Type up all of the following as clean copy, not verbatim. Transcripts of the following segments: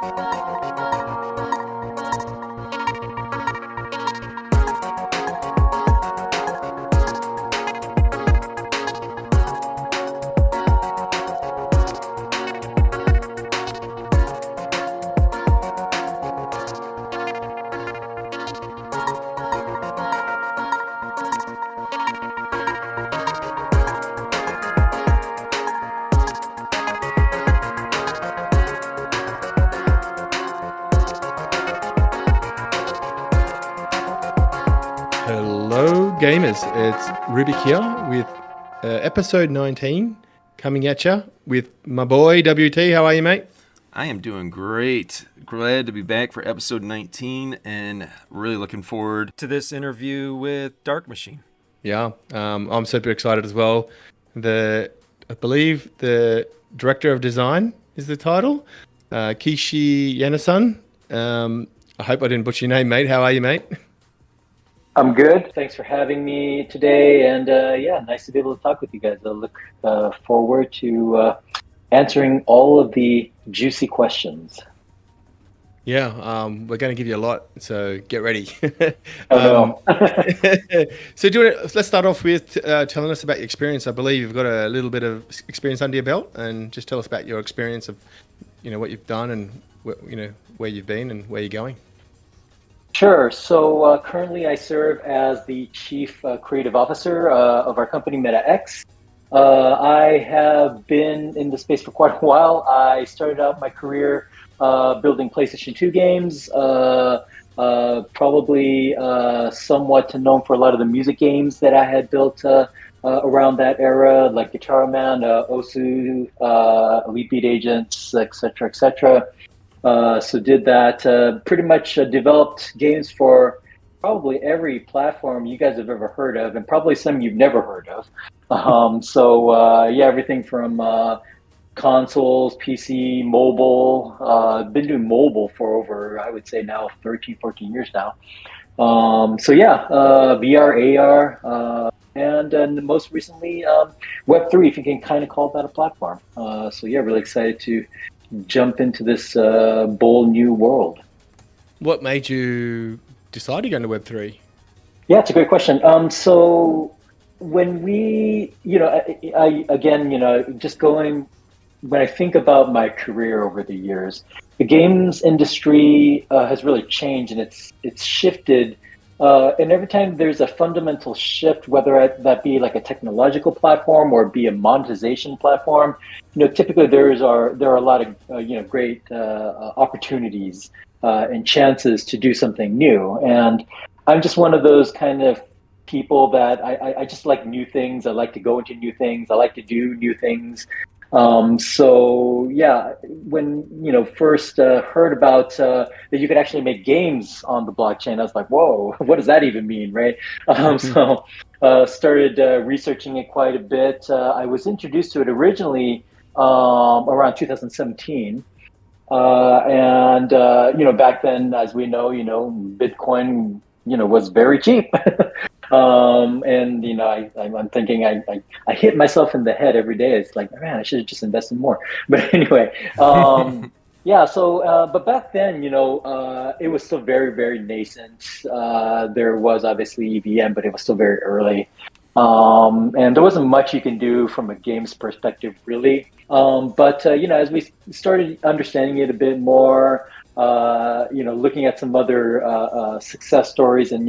Hello, gamers. It's Rubik here with episode 19 coming at you with my boy WT. How are you, mate? I am doing great. Glad to be back for episode 19 and really looking forward to this interview with Dark Machine. Yeah, I'm super excited as well. I believe the director of design is the title, Keiishi Yanasan. I hope I didn't butcher your name, mate. How are you, mate? I'm good. Thanks for having me today. And nice to be able to talk with you guys. I look forward to answering all of the juicy questions. Yeah, we're going to give you a lot, so get ready. Oh, no. So let's start off with telling us about your experience. I believe you've got a little bit of experience under your belt, and just tell us about your experience of, what you've done and, where you've been and where you're going. Sure. So currently I serve as the Chief Creative Officer of our company, MetaX. I have been in the space for quite a while. I started out my career building PlayStation 2 games, probably somewhat known for a lot of the music games that I had built around that era, like Guitar Man, Osu, Elite Beat Agents, etc., etc. So did that, pretty much developed games for probably every platform you guys have ever heard of, and probably some you've never heard of. Everything from consoles, PC, mobile. Been doing mobile for over, I would say now 13, 14 years now. VR, AR, and most recently Web3, if you can kind of call that a platform. Really excited to jump into this bold new world. What made you decide to go into Web3? Yeah, it's a great question. So when we, when I think about my career over the years, the games industry has really changed, and it's shifted. And every time there's a fundamental shift, whether that be like a technological platform or be a monetization platform, typically there are a lot of great opportunities and chances to do something new. And I'm just one of those kind of people that I just like new things. I like to go into new things. I like to do new things. When first heard about that you could actually make games on the blockchain, I was like, whoa, what does that even mean, right? Started researching it quite a bit. I was introduced to it originally around 2017. Back then, as we know, Bitcoin, was very cheap. I'm thinking I hit myself in the head every day. It's like, man, I should have just invested more. But anyway, but back then, it was still very, very nascent. There was obviously EVM, but it was still very early. And there wasn't much you can do from a games perspective, really. As we started understanding it a bit more, looking at some other success stories and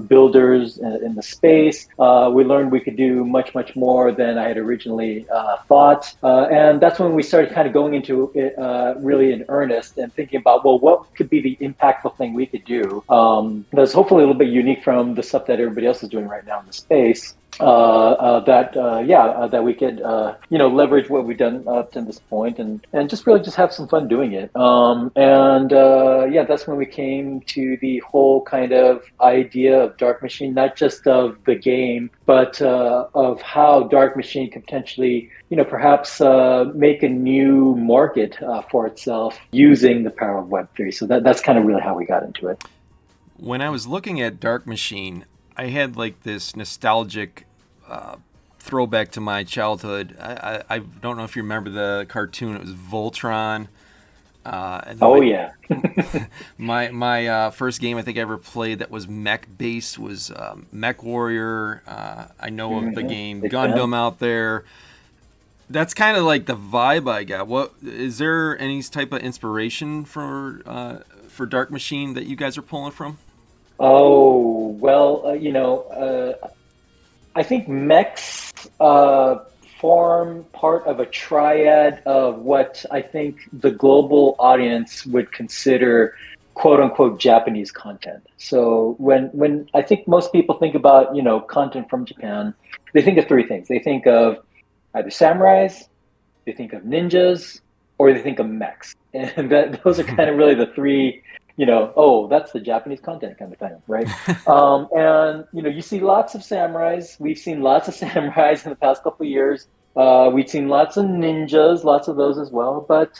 builders in the space, we learned we could do much, much more than I had originally thought. And that's when we started kind of going into it really in earnest and thinking about, well, what could be the impactful thing we could do that's hopefully a little bit unique from the stuff that everybody else is doing right now in the space. That we could leverage what we've done up to this point and just really just have some fun doing it. That's when we came to the whole kind of idea of Dark Machine, not just of the game, but of how Dark Machine could potentially perhaps make a new market for itself using the power of Web3. So that's kind of really how we got into it. When I was looking at Dark Machine, I had like this nostalgic throwback to my childhood. I don't know if you remember the cartoon. It was Voltron. And Oh yeah. my first game I think I ever played that was mech based was Mech Warrior. I know of the game Big fan. Gundam out there. That's kind of like the vibe I got. What is there any type of inspiration for Dark Machine that you guys are pulling from? Oh well, I think mechs form part of a triad of what I think the global audience would consider quote unquote Japanese content. So when I think most people think about, content from Japan, they think of three things. They think of either samurais, they think of ninjas, or they think of mechs. And those are kind of really the three, oh, that's the Japanese content kind of thing, right? And you see lots of samurais. We've seen lots of samurais in the past couple of years. We've seen lots of ninjas, lots of those as well. But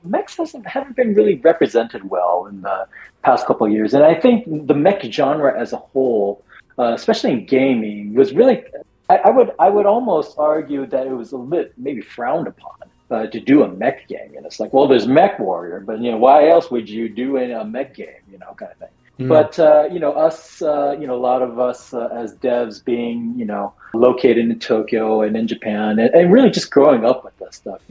mechs haven't been really represented well in the past couple of years. And I think the mech genre as a whole, especially in gaming, was really I would almost argue that it was a bit maybe frowned upon to do a mech game. And it's like, well, there's Mech Warrior, but why else would you do a mech game, kind of thing. But us, a lot of us as devs being, located in Tokyo and in Japan, and really just growing up with this stuff,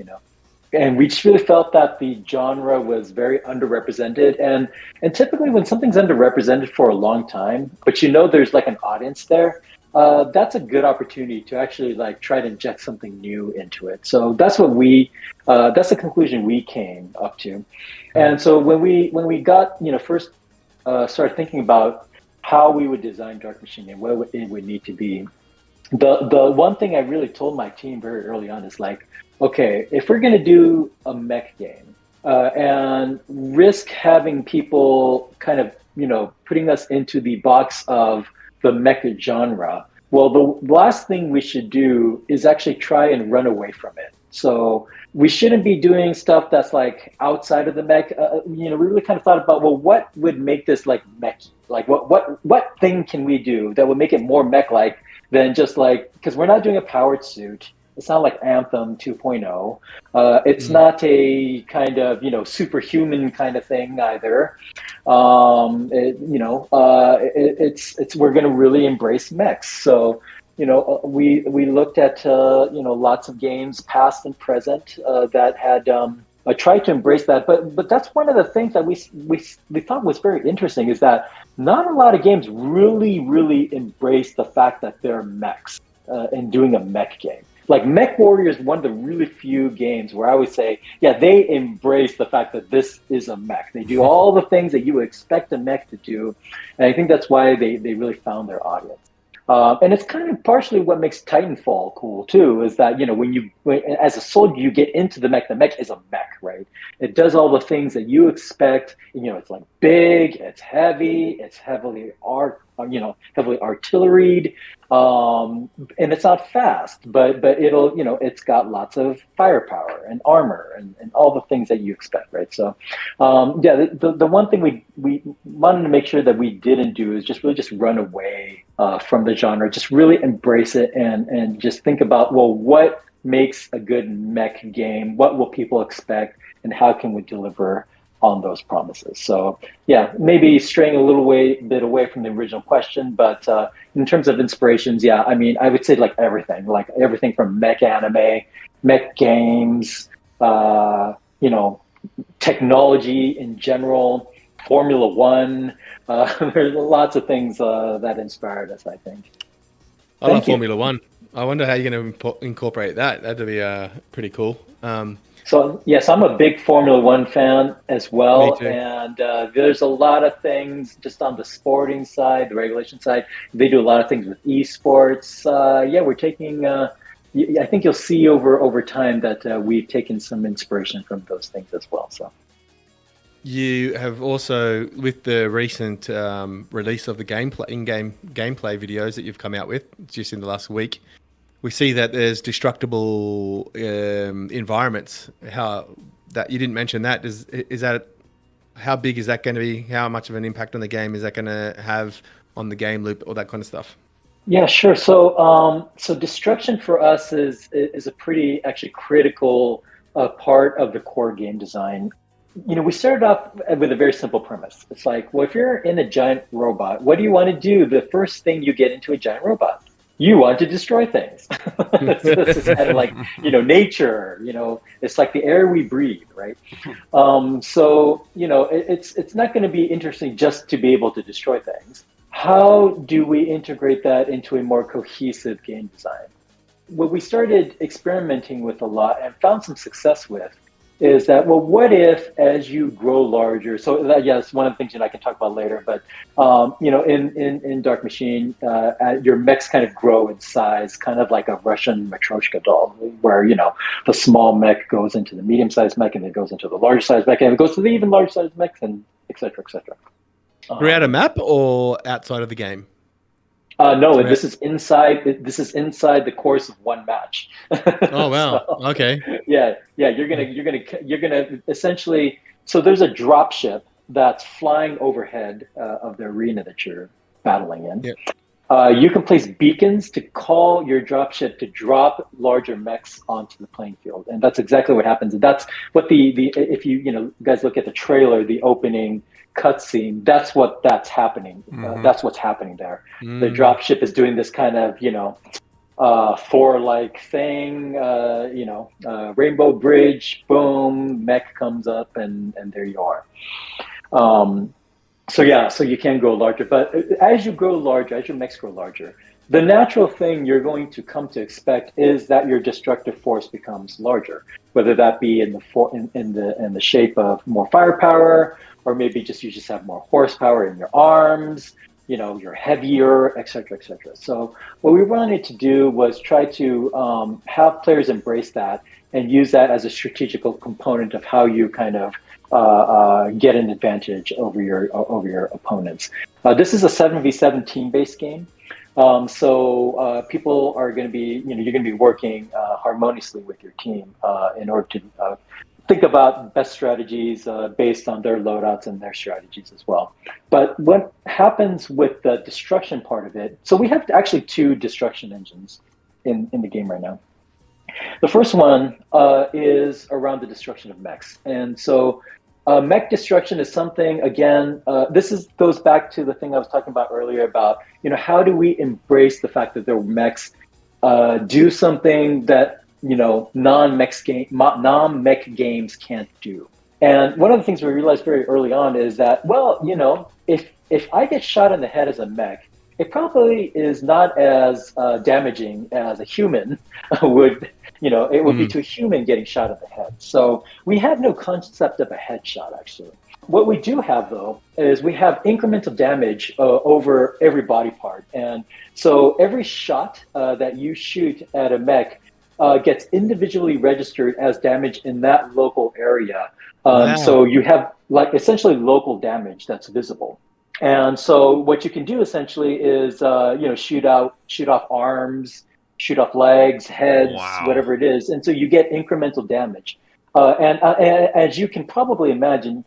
and we just really felt that the genre was very underrepresented. And typically when something's underrepresented for a long time, but there's like an audience there, that's a good opportunity to actually like try to inject something new into it. So that's what that's the conclusion we came up to. And so when we got, first started thinking about how we would design Dark Machine and what it would need to be, the one thing I really told my team very early on is like, okay, if we're going to do a mech game and risk having people kind of, putting us into the box of the mech genre, well, the last thing we should do is actually try and run away from it. So we shouldn't be doing stuff that's like outside of the mech. We really kind of thought about, well, what would make this like mechy? Like what thing can we do that would make it more mech-like than just like, because we're not doing a powered suit. It's not like Anthem 2.0. It's not a kind of, superhuman kind of thing either. It's we're going to really embrace mechs. So, we looked at, lots of games past and present that had tried to embrace that. But that's one of the things that we thought was very interesting is that not a lot of games really embrace the fact that they're mechs in doing a mech game. Like Mech Warrior is one of the really few games where I would say, yeah, they embrace the fact that this is a mech. They do all the things that you would expect a mech to do. And I think that's why they really found their audience. And it's kind of partially what makes Titanfall cool too, is that, as a soldier, you get into the mech is a mech, right? It does all the things that you expect. It's like big, it's heavy, it's heavily artilleried, and it's not fast, but it'll, it's got lots of firepower and armor and all the things that you expect, right? So, the one thing we wanted to make sure that we didn't do is just run away from the genre, just really embrace it and just think about, well, what makes a good mech game? What will people expect, and how can we deliver on those promises? So yeah, maybe straying a little bit away from the original question, but in terms of inspirations, yeah, I mean, I would say like everything from mech anime, mech games, technology in general, Formula One. There's lots of things that inspired us, I think. I love Formula One. I wonder how you're going to incorporate that. That'd be pretty cool. So yes, I'm a big Formula One fan as well. Me too. And there's a lot of things just on the sporting side, the regulation side. They do a lot of things with esports. We're taking. I think you'll see over time that we've taken some inspiration from those things as well. So. You have also, with the recent release of the in-game gameplay videos that you've come out with just in the last week, we see that there's destructible environments. How that you didn't mention that is that how big is that going to be? How much of an impact on the game is that going to have on the game loop, all that kind of stuff? Yeah, sure. So destruction for us is a pretty actually critical part of the core game design. we started off with a very simple premise. It's like, well, if you're in a giant robot, what do you want to do? The first thing you get into a giant robot, you want to destroy things. So this is kind of like, nature. It's like the air we breathe, right? So it's not going to be interesting just to be able to destroy things. How do we integrate that into a more cohesive game design? What we started experimenting with a lot and found some success with is that, well, what if as you grow larger, so that's one of the things that I can talk about later, but in Dark Machine, your mechs kind of grow in size, kind of like a Russian Matryoshka doll, where the small mech goes into the medium-sized mech, and it goes into the larger-sized mech, and it goes to the even larger-sized mechs, and et cetera, et cetera. Throughout a map or outside of the game? No, this is inside. This is inside the course of one match. Oh wow! So, Okay. yeah. You're gonna essentially. So there's a drop ship that's flying overhead of the arena that you're battling in. Yep. You can place beacons to call your dropship to drop larger mechs onto the playing field, and that's exactly what happens. And that's what the if you guys look at the trailer, the opening cutscene, that's happening. That's what's happening there. The dropship is doing this kind of four-like thing. Rainbow Bridge, boom, mech comes up, and there you are. So you can grow larger, but as you grow larger, as your mechs grow larger, the natural thing you're going to come to expect is that your destructive force becomes larger, whether that be in the shape of more firepower, or maybe you just have more horsepower in your arms. You're heavier, et cetera, et cetera. So what we wanted to do was try to have players embrace that and use that as a strategical component of how you kind of get an advantage over your opponents. This is a 7v7 team-based game, so people are going to be, you're going to be working harmoniously with your team in order to think about best strategies based on their loadouts and their strategies as well. But what happens with the destruction part of it? So we have actually two destruction engines in the game right now. The first one is around the destruction of mechs, and so mech destruction is something. Again, goes back to the thing I was talking about earlier about how do we embrace the fact that their mechs do something that non-mech games can't do. And one of the things we realized very early on is that, well, if I get shot in the head as a mech, it probably is not as damaging as a human would. It would be to a human getting shot in the head. So we have no concept of a headshot, actually. What we do have, though, is we have incremental damage over every body part. And so every shot that you shoot at a mech gets individually registered as damage in that local area. Wow. So you have essentially local damage that's visible. And so what you can do essentially is shoot off arms, shoot off legs, heads, whatever it is, and so you get incremental damage. And as you can probably imagine,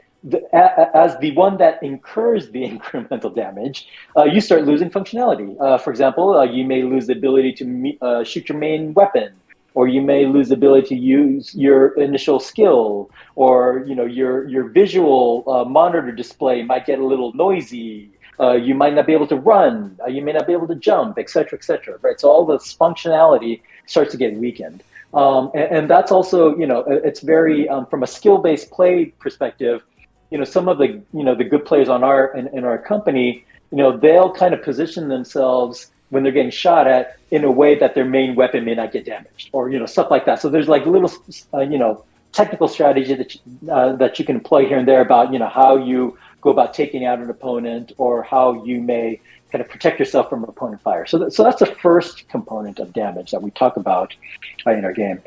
as the one that incurs the incremental damage, you start losing functionality. For example, you may lose the ability to shoot your main weapon, or you may lose the ability to use your initial skill, or your visual monitor display might get a little noisy. You might not be able to run. You may not be able to jump, et cetera, right? So all this functionality starts to get weakened. And that's also, it's very, from a skill-based play perspective, some of the, the good players in our company, they'll kind of position themselves when they're getting shot at in a way that their main weapon may not get damaged, or stuff like that. So there's like little technical strategy that you can employ here and there about how you go about taking out an opponent, or how you may kind of protect yourself from opponent fire. So that's the first component of damage that we talk about in our game.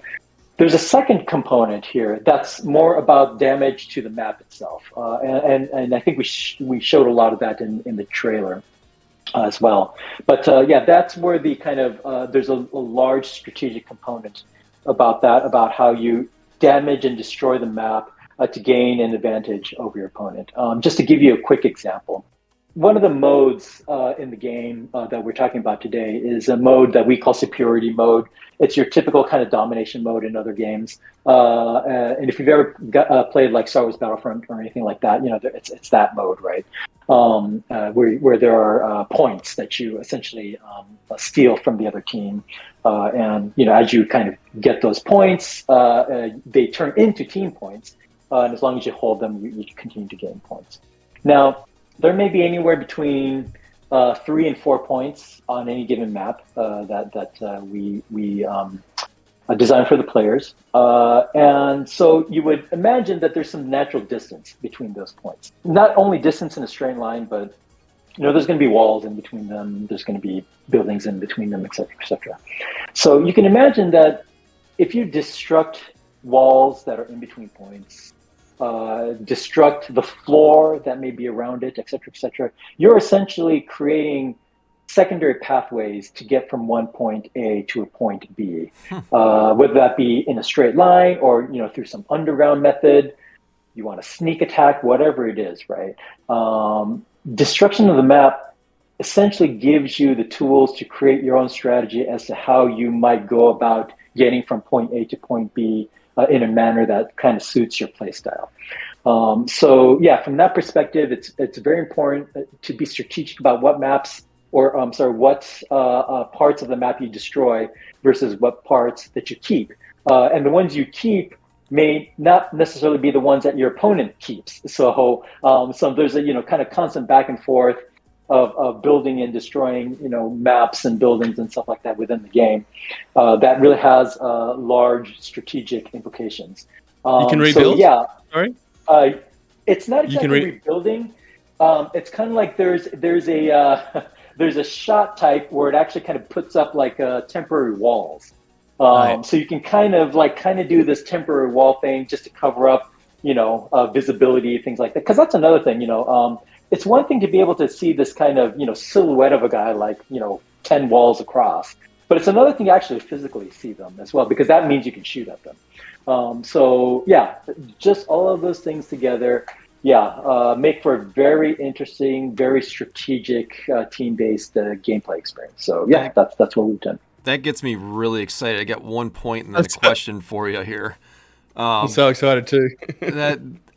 There's a second component here that's more about damage to the map itself, and I think we showed a lot of that in the trailer as well. But that's where the kind of there's a large strategic component about how you damage and destroy the map to gain an advantage over your opponent. Just to give you a quick example, one of the modes in the game that we're talking about today is a mode that we call superiority mode. It's your typical kind of domination mode in other games. And if you've ever played like Star Wars Battlefront or anything like that, it's that mode, right? Where there are points that you essentially steal from the other team. And as you kind of get those points, they turn into team points. And as long as you hold them, you continue to gain points. Now, there may be anywhere between 3 and 4 points on any given map that we design for the players. And so you would imagine that there's some natural distance between those points. Not only distance in a straight line, but there's going to be walls in between them. There's going to be buildings in between them, et cetera, et cetera. So you can imagine that if you destruct walls that are in between points, destruct the floor that may be around it, et cetera, you're essentially creating secondary pathways to get from one point A to a point B, whether that be in a straight line or through some underground method. You want to sneak attack, whatever it is, right? Destruction of the map essentially gives you the tools to create your own strategy as to how you might go about getting from point A to point B in a manner that kind of suits your play style. So yeah, from that perspective, it's very important to be strategic about what maps what parts of the map you destroy versus what parts that you keep. And the ones you keep may not necessarily be the ones that your opponent keeps. So there's a kind of constant back and forth of building and destroying maps and buildings and stuff like that within the game that really has large strategic implications. You can rebuild? So, yeah. Sorry? It's not exactly rebuilding. It's kind of like there's a shot type where it actually kind of puts up like temporary walls. Right. So you can kind of do this temporary wall thing just to cover up, visibility, things like that. Because that's another thing, it's one thing to be able to see this kind of, silhouette of a guy like, 10 walls across. But it's another thing to actually physically see them as well, because that means you can shoot at them. So yeah, just all of those things together, make for a very interesting, very strategic team-based gameplay experience. So yeah, that's what we've done. That gets me really excited. I got 1 point and then a question for you here. I'm so excited too.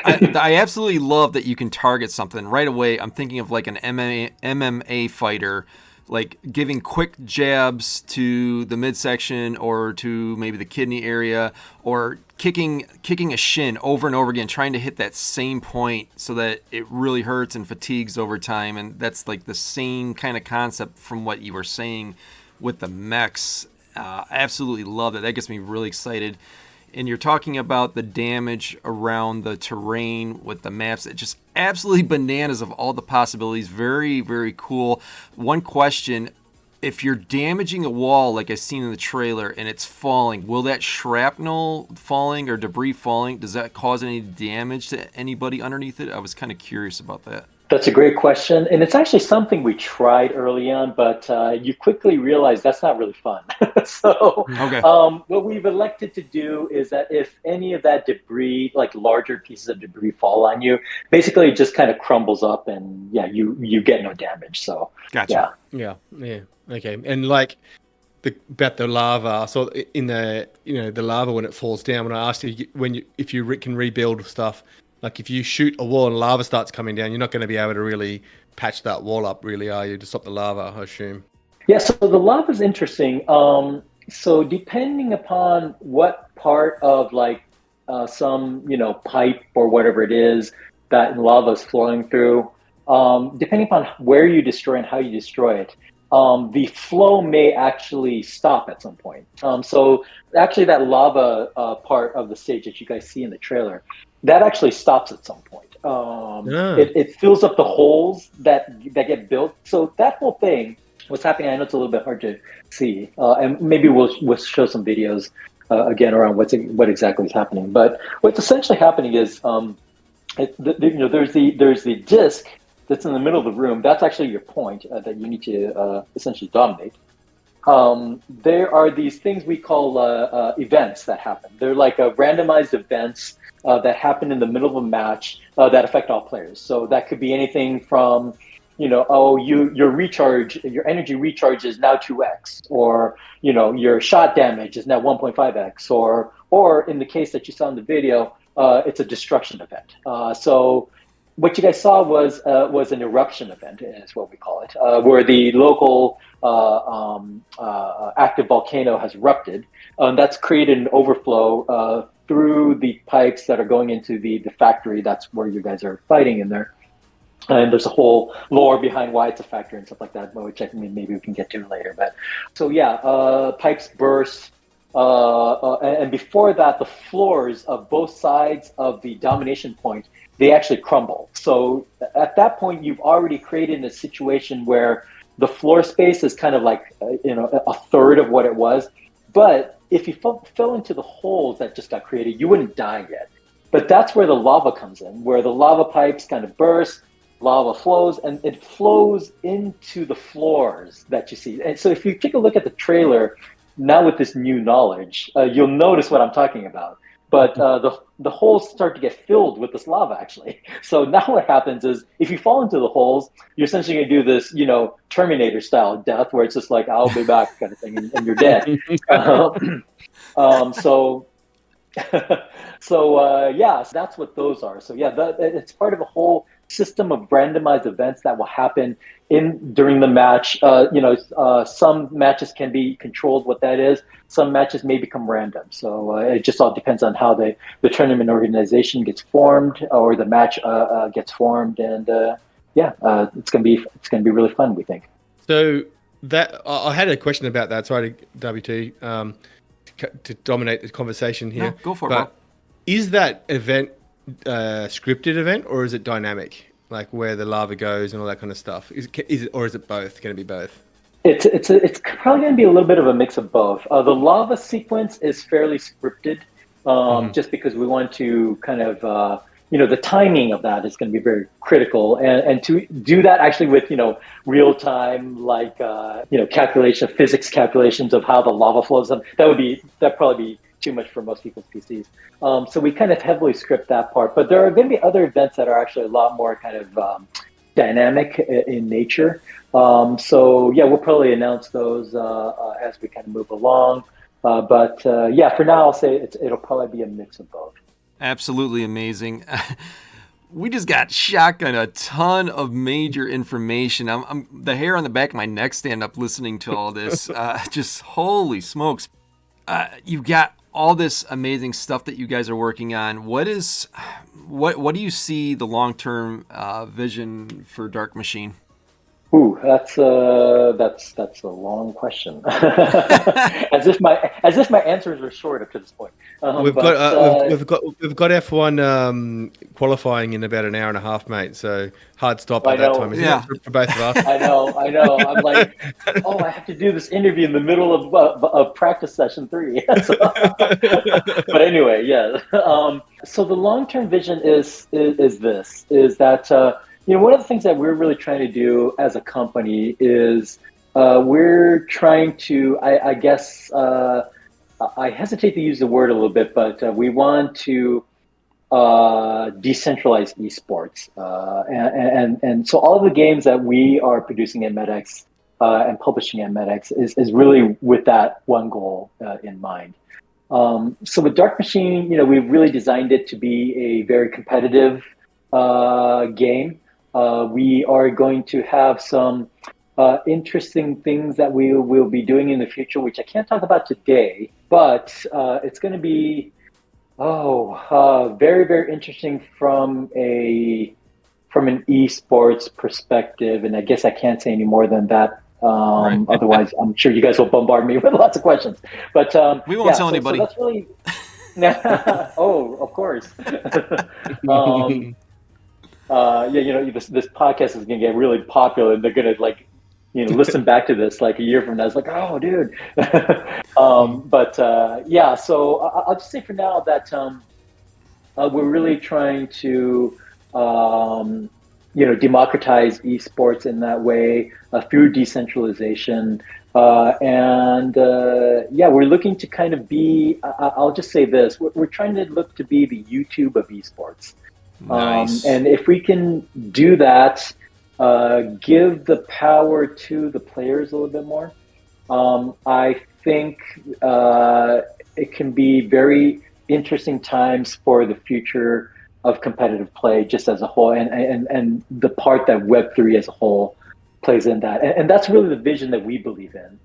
I absolutely love that you can target something right away. I'm thinking of like an MMA fighter, like giving quick jabs to the midsection or to maybe the kidney area, or kicking a shin over and over again, trying to hit that same point so that it really hurts and fatigues over time. And that's like the same kind of concept from what you were saying with the mechs. I absolutely love it. That gets me really excited. And you're talking about the damage around the terrain with the maps. It's just absolutely bananas of all the possibilities. Very, very cool. One question, if you're damaging a wall like I've seen in the trailer and it's falling, will that shrapnel falling or debris falling, does that cause any damage to anybody underneath it? I was kind of curious about that. That's a great question. And it's actually something we tried early on, but you quickly realize that's not really fun. So what we've elected to do is that if any of that debris, like larger pieces of debris fall on you, basically it just kind of crumbles up and you get no damage. So gotcha. Yeah. Okay. And like about the lava, so in the the lava when it falls down, when I asked you if you can rebuild stuff, like if you shoot a wall and lava starts coming down, you're not going to be able to really patch that wall up, really, are you, to stop the lava, I assume? Yeah, so the lava is interesting. So depending upon what part of like some pipe or whatever it is that lava is flowing through, depending upon where you destroy and how you destroy it, the flow may actually stop at some point. So actually that lava part of the stage that you guys see in the trailer, that actually stops at some point. It fills up the holes that get built. So that whole thing, what's happening, I know it's a little bit hard to see, and maybe we'll show some videos again around what exactly is happening. But what's essentially happening is there's the disc that's in the middle of the room. That's actually your point that you need to essentially dominate. There are these things we call events that happen. They're like randomized events that happen in the middle of a match that affect all players. So that could be anything from, your energy recharge is now 2x, or your shot damage is now 1.5x, or in the case that you saw in the video, it's a destruction event. So what you guys saw was an eruption event, is what we call it, where the local active volcano has erupted. That's created an overflow through the pipes that are going into the factory. That's where you guys are fighting in there. And there's a whole lore behind why it's a factory and stuff like that, which maybe we can get to later. But so yeah, pipes burst. And before that, the floors of both sides of the domination point, they actually crumble. So at that point, you've already created a situation where the floor space is kind of like a third of what it was. But if you fell into the holes that just got created, you wouldn't die yet. But that's where the lava comes in, where the lava pipes kind of burst, lava flows, and it flows into the floors that you see. And so if you take a look at the trailer, now with this new knowledge, you'll notice what I'm talking about. But the holes start to get filled with this lava, actually. So now what happens is, if you fall into the holes, you're essentially going to do this, Terminator-style death, where it's just like, I'll be back kind of thing, and you're dead. So that's what those are. So yeah, it's part of a whole system of randomized events that will happen during the match. Some matches can be controlled what that is. Some matches may become random. So it just all depends on how the tournament organization gets formed, or the match gets formed, and it's gonna be really fun, we think. So that I had a question about that. Sorry, WT, to dominate the conversation here. No, go for it, but bro. Is that event scripted event, or is it dynamic, like where the lava goes and all that kind of stuff? Is it, or is it both? Going to be both? It's probably going to be a little bit of a mix of both. The lava sequence is fairly scripted, just because we want to kind of the timing of that is going to be very critical, and to do that actually with real time, like physics calculations of how the lava flows. That'd probably be too much for most people's PCs. So we kind of heavily script that part, but there are going to be other events that are actually a lot more kind of dynamic in nature. So yeah, we'll probably announce those as we kind of move along. But for now, I'll say it'll probably be a mix of both. Absolutely amazing. We just got shotgun a ton of major information. I'm the hair on the back of my neck stand up listening to all this. Just holy smokes. You've got all this amazing stuff that you guys are working on. What do you see the long-term vision for Dark Machine? Ooh, that's a long question. as if my answers are short up to this point. We've got F1 qualifying in about an hour and a half, mate. So hard stop at that time, isn't it, for both of us? I know. I'm like, I have to do this interview in the middle of practice session 3. But anyway, yeah. So the long-term vision is that. One of the things that we're really trying to do as a company is we're trying to, I guess, I hesitate to use the word a little bit, but we want to decentralize esports. And so all of the games that we are producing at MedX and publishing at MedX is really with that one goal in mind. So with Dark Machine, we've really designed it to be a very competitive game. We are going to have some interesting things that we will be doing in the future, which I can't talk about today, but it's going to be very, very interesting from an esports perspective. And I guess I can't say any more than that. Right. Otherwise, I'm sure you guys will bombard me with lots of questions. But we won't tell anybody. So that's really... of course. This podcast is gonna get really popular, and they're gonna listen back to this like a year from now. It's like, oh, dude. So I'll just say for now that we're really trying to democratize esports in that way through decentralization, and we're looking to kind of be. I'll just say this: we're trying to look to be the YouTube of esports. Nice. And if we can do that, give the power to the players a little bit more. I think it can be very interesting times for the future of competitive play just as a whole, and the part that Web3 as a whole plays in that. And that's really the vision that we believe in,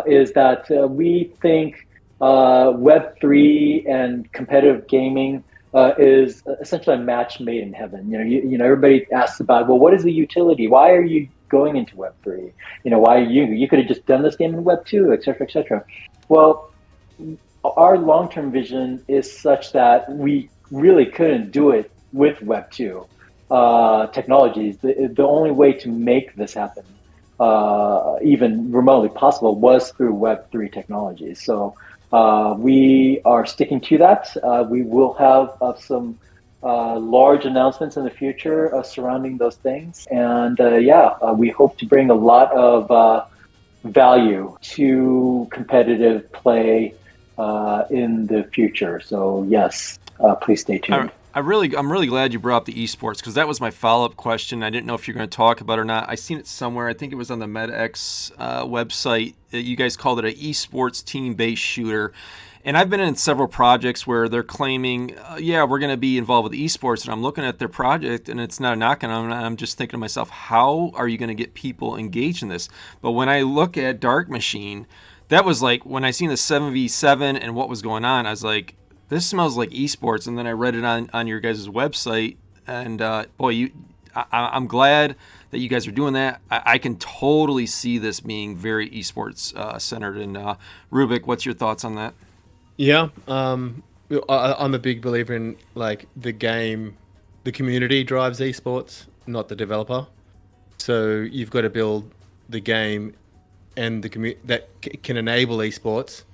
is that we think Web3 and competitive gaming is essentially a match made in heaven. Everybody asks about, well, what is the utility? Why are you going into Web3? Why you could have just done this game in Web2, et cetera, et cetera. Well, our long-term vision is such that we really couldn't do it with Web2 technologies. The only way to make this happen, even remotely possible, was through Web3 technologies. So we are sticking to that. We will have some large announcements in the future surrounding those things. And we hope to bring a lot of value to competitive play in the future. So yes, please stay tuned. I'm really glad you brought up the esports, because that was my follow-up question. I didn't know if you're going to talk about it or not. I seen it somewhere. I think it was on the MedX website. You guys called it an esports team-based shooter. And I've been in several projects where they're claiming, we're going to be involved with esports. And I'm looking at their project, and it's not a knock on them. I'm just thinking to myself, how are you going to get people engaged in this? But when I look at Dark Machine, that was like, when I seen the 7v7 and what was going on, I was like, this smells like esports. And then I read it on your guys' website, and I'm glad that you guys are doing that. I can totally see this being very esports centered. And Rubik, what's your thoughts on that? Yeah, I'm a big believer in, like, the game, the community drives esports, not the developer. So you've got to build the game and the community that can enable esports,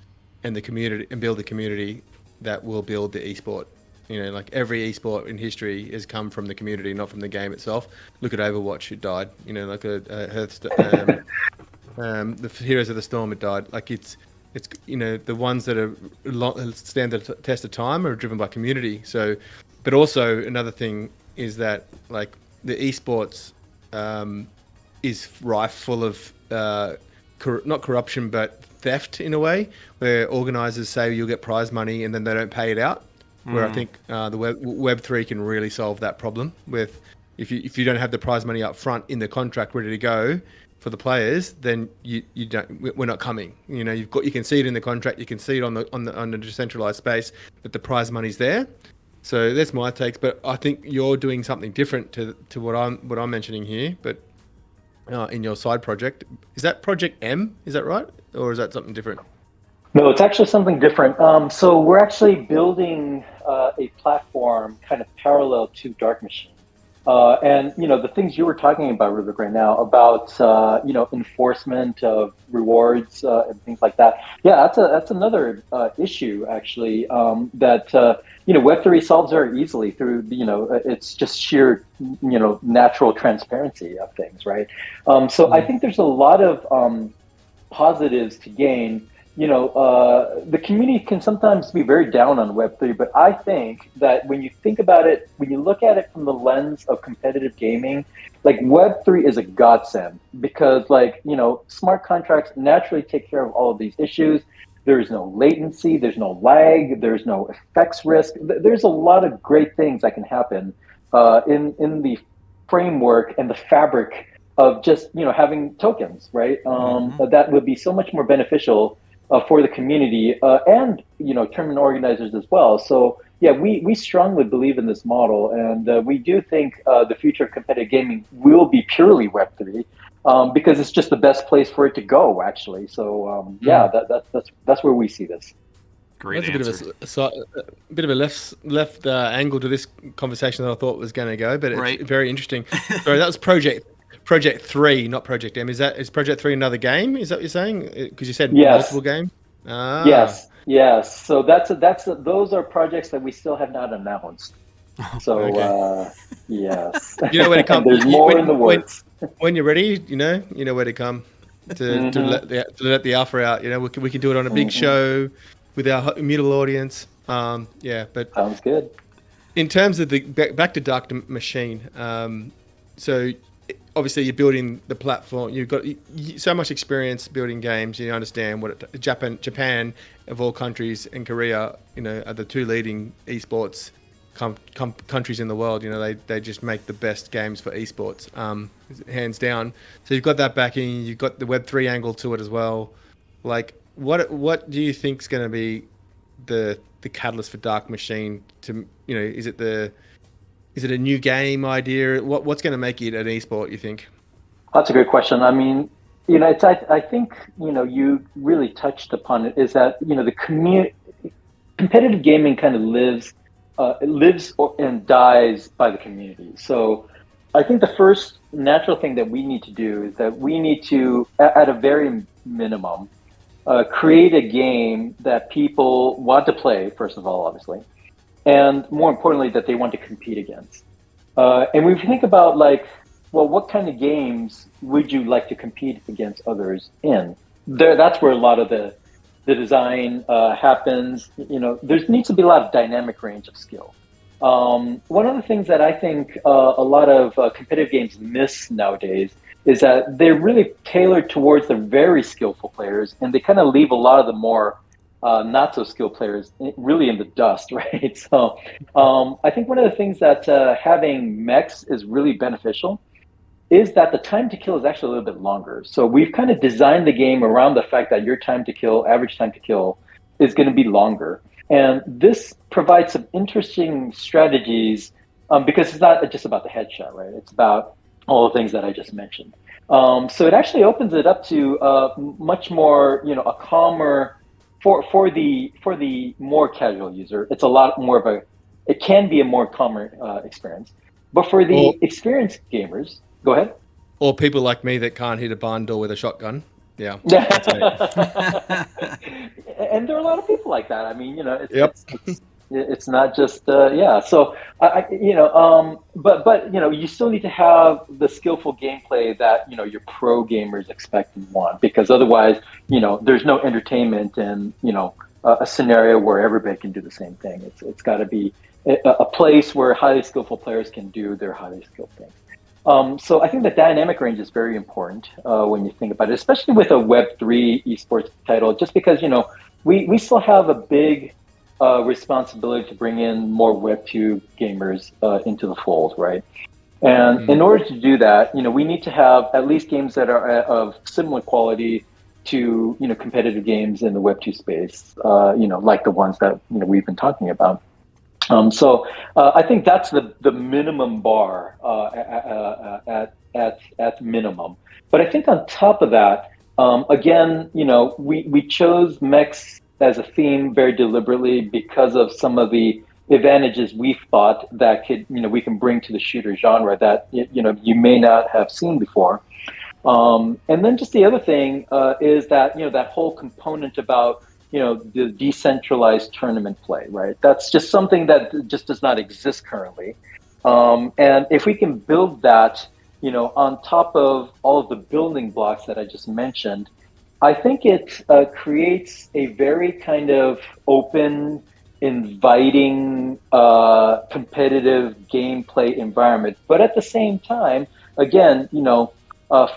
and the community, and build the community that will build the esport. Like every esport in history has come from the community, not from the game itself. Look at Overwatch, it died. Like the Heroes of the Storm, it died. Like it's the ones that stand the test of time are driven by community. So, but also another thing is that, like, the esports is rife full of not corruption but theft, in a way, where organizers say you'll get prize money and then they don't pay it out. Where I think the Web3 can really solve that problem with, if you don't have the prize money up front in the contract ready to go for the players, then we're not coming. You can see it in the contract, you can see it on the decentralized space that the prize money's there. So that's my takes, but I think you're doing something different to what I'm mentioning here. But in your side project, is that Project M? Is that right, or is that something different? No, it's actually something different. So we're actually building a platform kind of parallel to Dark Machine. And the things you were talking about, Rubik, right now about enforcement of rewards and things like that. Yeah, that's another issue actually, that Web3 solves very easily through it's just sheer natural transparency of things, right? So I think there's a lot of positives to gain. The community can sometimes be very down on Web3, but I think that when you think about it, when you look at it from the lens of competitive gaming, like, Web3 is a godsend, because, like, smart contracts naturally take care of all of these issues. There is no latency, there's no lag, there's no effects risk. There's a lot of great things that can happen in the framework and the fabric of just having tokens, right? That would be so much more beneficial for the community and tournament organizers as well. So yeah, we strongly believe in this model, and we do think the future of competitive gaming will be purely Web3, because it's just the best place for it to go, actually. So that's where we see this. Great That's answer. a bit of a left angle to this conversation that I thought was going to go, but it's very interesting. Sorry, that was Project 3, not Project M. Is Project 3 another game? Is that what you're saying? Because you said multiple games. Yes. So those are projects that we still have not announced. So yes, you know where to come. There's more in the works. When you're ready, you know where to come to let the alpha out. We can do it on a big show with our Immutable audience. But sounds good. In terms of back to Dark Machine, so obviously you're building the platform. You've got so much experience building games. You understand Japan of all countries, and Korea, are the two leading esports countries in the world. They just make the best games for esports, hands down. So you've got that backing. You've got the Web3 angle to it as well. Like, what do you think is going to be the catalyst for Dark Machine? Is it a new game idea? What's going to make it an esport, you think? That's a good question. I mean, I think, you really touched upon it, is that, the competitive gaming kind of lives and dies by the community. So I think the first natural thing that we need to do is that we need to, at a very minimum, create a game that people want to play, first of all, obviously, and more importantly, that they want to compete against. And we think about, like, well, what kind of games would you like to compete against others in? That's where a lot of the design happens. There needs to be a lot of dynamic range of skill. One of the things that I think a lot of competitive games miss nowadays is that they're really tailored towards the very skillful players, and they kind of leave a lot of the more not so skilled players really in the dust, right? So I think one of the things that having mechs is really beneficial is that the time to kill is actually a little bit longer. So we've kind of designed the game around the fact that your time to kill, average time to kill, is going to be longer. And this provides some interesting strategies because it's not just about the headshot, right? It's about all the things that I just mentioned. So it actually opens it up to much more, a calmer, for the more casual user. It's a lot more of it can be a more calmer experience. But for the experienced gamers, go ahead. Or people like me that can't hit a barn door with a shotgun. Yeah. And there are a lot of people like that. I mean, Yep. it's not just yeah. So but you still need to have the skillful gameplay that your pro gamers expect and want, because otherwise there's no entertainment in a scenario where everybody can do the same thing. It's got to be a place where highly skillful players can do their highly skilled things. So I think the dynamic range is very important when you think about it, especially with a Web3 esports title, just because, we still have a big responsibility to bring in more Web2 gamers into the fold, right? And in order to do that, we need to have at least games that are of similar quality to, competitive games in the Web2 space, like the ones that, we've been talking about. So I think that's the minimum bar at minimum. But I think on top of that, again, we chose mechs as a theme very deliberately because of some of the advantages we thought that we can bring to the shooter genre that you may not have seen before. And then just the other thing is that that whole component about the decentralized tournament play, right? That's just something that just does not exist currently. And if we can build that, on top of all of the building blocks that I just mentioned, I think it creates a very kind of open, inviting, competitive gameplay environment. But at the same time, again,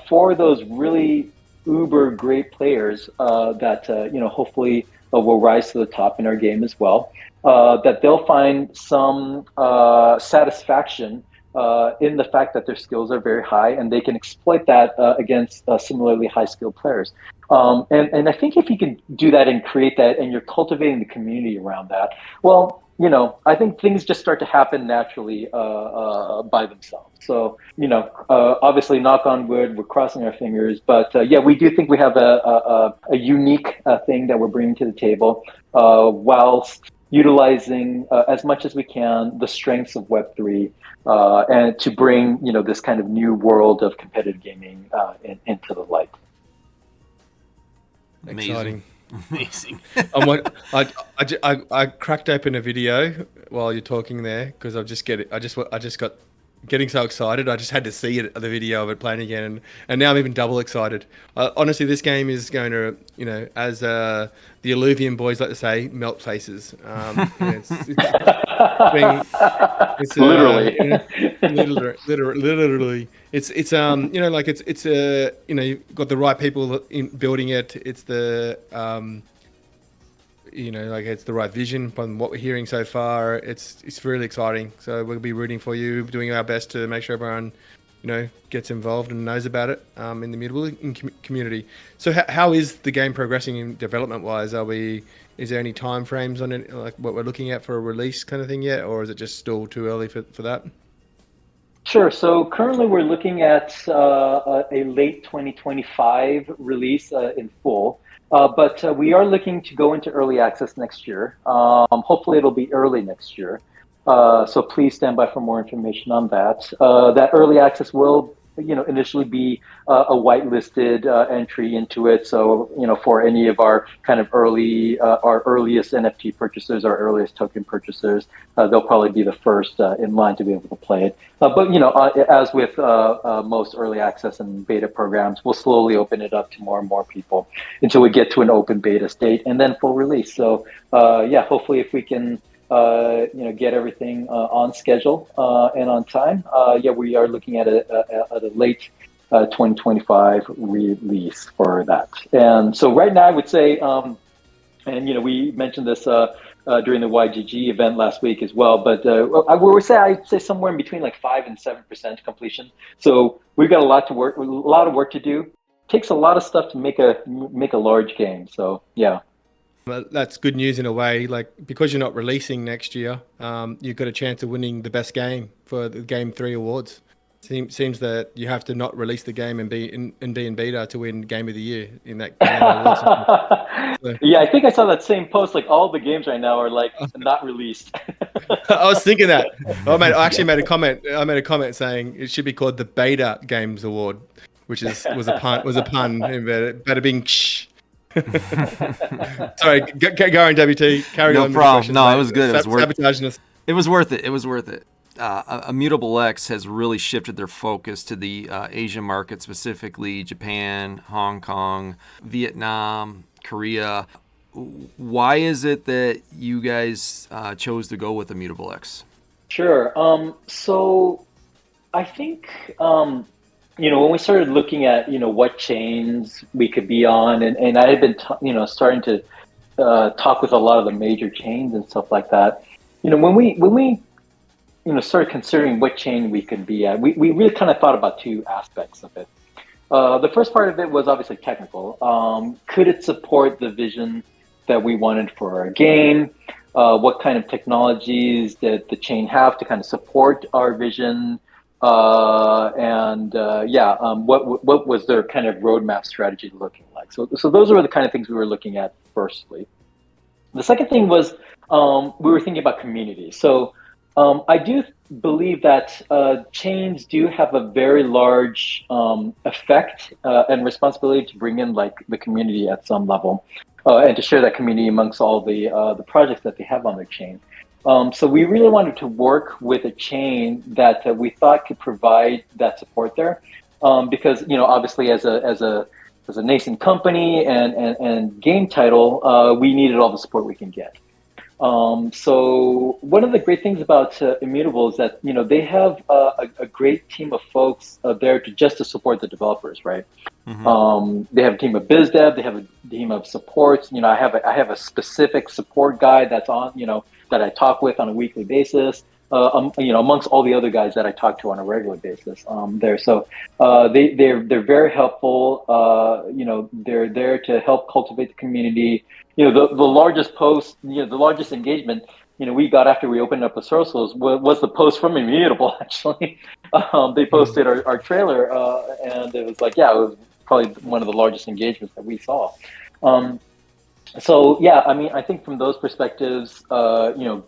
for those really uber great players that hopefully will rise to the top in our game as well, that they'll find some satisfaction in the fact that their skills are very high and they can exploit that against similarly high skilled players. And I think if you can do that and create that and you're cultivating the community around that, well, I think things just start to happen naturally by themselves. So, obviously, knock on wood, we're crossing our fingers. But yeah, we do think we have a unique thing that we're bringing to the table whilst utilizing as much as we can the strengths of Web3 and to bring, this kind of new world of competitive gaming into the light. Exciting. Amazing. I cracked open a video while you're talking there because I just got getting so excited. I just had to see the video of it playing again, and now I'm even double excited. Honestly, this game is going to, as the Illuvian boys like to say, melt faces. mean, it's Literally. literally, it's like it's you've got the right people in building it. It's the like it's the right vision from what we're hearing so far. It's really exciting. So we'll be rooting for you, doing our best to make sure everyone, gets involved and knows about it in the Immutable community. So how is the game progressing in development wise? Is there any time frames on it, like what we're looking at for a release kind of thing yet, or is it just still too early for that? Sure. So currently we're looking at a late 2025 release in full, but we are looking to go into early access next year. Hopefully it'll be early next year. So please stand by for more information on that. That early access will, initially be a whitelisted entry into it. So, for any of our kind of our earliest NFT purchasers, our earliest token purchasers, they'll probably be the first in line to be able to play it. But, as with most early access and beta programs, we'll slowly open it up to more and more people until we get to an open beta state and then full release. So, yeah, hopefully if we can get everything on schedule and on time. Yeah, we are looking at a late 2025 release for that. And so right now I would say, and we mentioned this during the YGG event last week as well, but I'd say somewhere in between like 5 and 7% completion. So we've got a lot of work to do. Takes a lot of stuff to make a large game. So yeah. Well, that's good news in a way. Like, because you're not releasing next year, you've got a chance of winning the best game for the Game 3 awards. Seems that you have to not release the game and be in beta to win Game of the Year in that awards. So, Yeah, I think I saw that same post. Like all the games right now are like not released. I was thinking that. I actually made a comment. I made a comment saying it should be called the Beta Games Award, which was a pun. Better being. Sorry, go on, WT. Carry on. No problem. No, it was good. It was sabotaging us. It was worth it. It was worth it. Immutable X has really shifted their focus to the Asian market, specifically Japan, Hong Kong, Vietnam, Korea. Why is it that you guys chose to go with Immutable X? Sure. So I think when we started looking at what chains we could be on, and I had been starting to talk with a lot of the major chains and stuff like that. When we started considering what chain we could be at, we really kind of thought about two aspects of it. The first part of it was obviously technical. Could it support the vision that we wanted for our game? What kind of technologies did the chain have to kind of support our vision? What was their kind of roadmap strategy looking like? So those were the kind of things we were looking at firstly. The second thing was we were thinking about community. So I do believe that chains do have a very large effect and responsibility to bring in like the community at some level and to share that community amongst all the projects that they have on their chain. So we really wanted to work with a chain that we thought could provide that support there, because obviously as a nascent company and game title, we needed all the support we can get. So one of the great things about Immutable is that they have a great team of folks there to support the developers, right? Mm-hmm. They have a team of biz dev, they have a team of supports. I have a specific support guy that's on that I talk with on a weekly basis. Amongst all the other guys that I talk to on a regular basis there. So they're very helpful. They're there to help cultivate the community. The largest post, the largest engagement, we got after we opened up the socials was the post from Immutable, actually. They posted our trailer, and it was like, it was probably one of the largest engagements that we saw. So yeah, I think from those perspectives,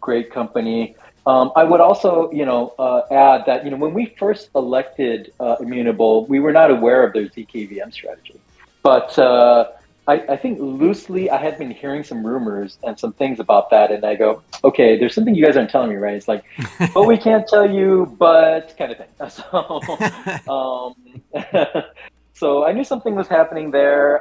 great company. I would also, add that, when we first elected Immutable, we were not aware of their zkEVM strategy. But I think loosely, I had been hearing some rumors and some things about that. And I go, okay, there's something you guys aren't telling me, right? It's like, well, we can't tell you, but kind of thing. So, so I knew something was happening there.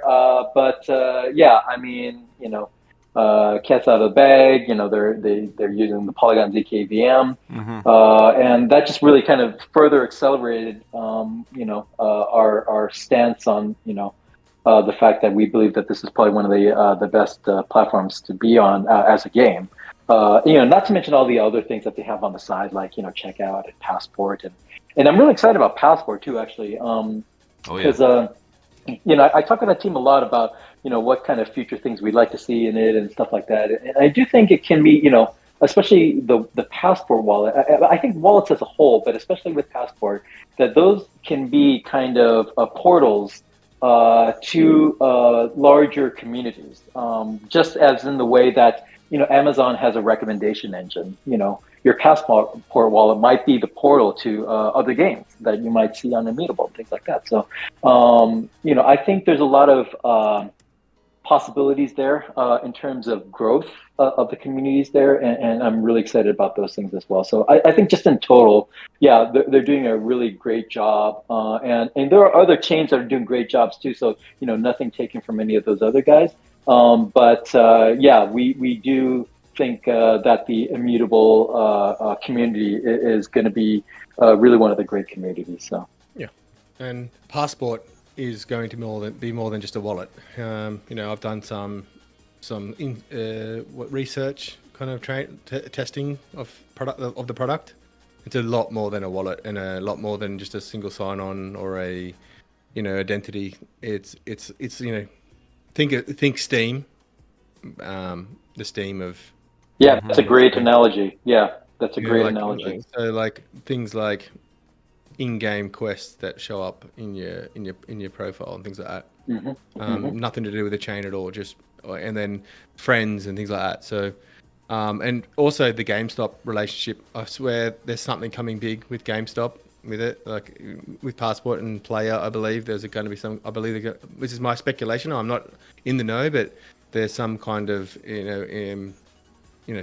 cat's out of the bag. They're using the Polygon zkEVM, Mm-hmm. and that just really kind of further accelerated, our stance on, the fact that we believe that this is probably one of the best platforms to be on as a game. Not to mention all the other things that they have on the side, like checkout and passport, and I'm really excited about passport too, actually, because I talk with that team a lot about what kind of future things we'd like to see in it and stuff like that. And I do think it can be, especially the passport wallet. I think wallets as a whole, but especially with passport, that those can be kind of portals to larger communities, just as in the way that Amazon has a recommendation engine. Your passport wallet might be the portal to other games that you might see on Immutable, things like that. So, I think there's a lot of possibilities there in terms of growth of the communities there, and I'm really excited about those things as well. So I think just in total, yeah, they're doing a really great job, and there are other chains that are doing great jobs too. So nothing taken from any of those other guys, but yeah, we do think that the Immutable community is going to be really one of the great communities. So yeah, and passport is going to be more than just a wallet. I've done some research kind of testing of the product. It's a lot more than a wallet, and a lot more than just a single sign-on or a identity. It's think Steam, the Steam of. yeah, that's a great analogy. Yeah, that's a great analogy. So like things like in-game quests that show up in your profile and things like that. Mm-hmm. Nothing to do with the chain at all. And then friends and things like that. So, and also the GameStop relationship. I swear there's something coming big with GameStop with it, like with Passport and Player. I believe there's going to be some. I believe this is my speculation. I'm not in the know, but there's some kind of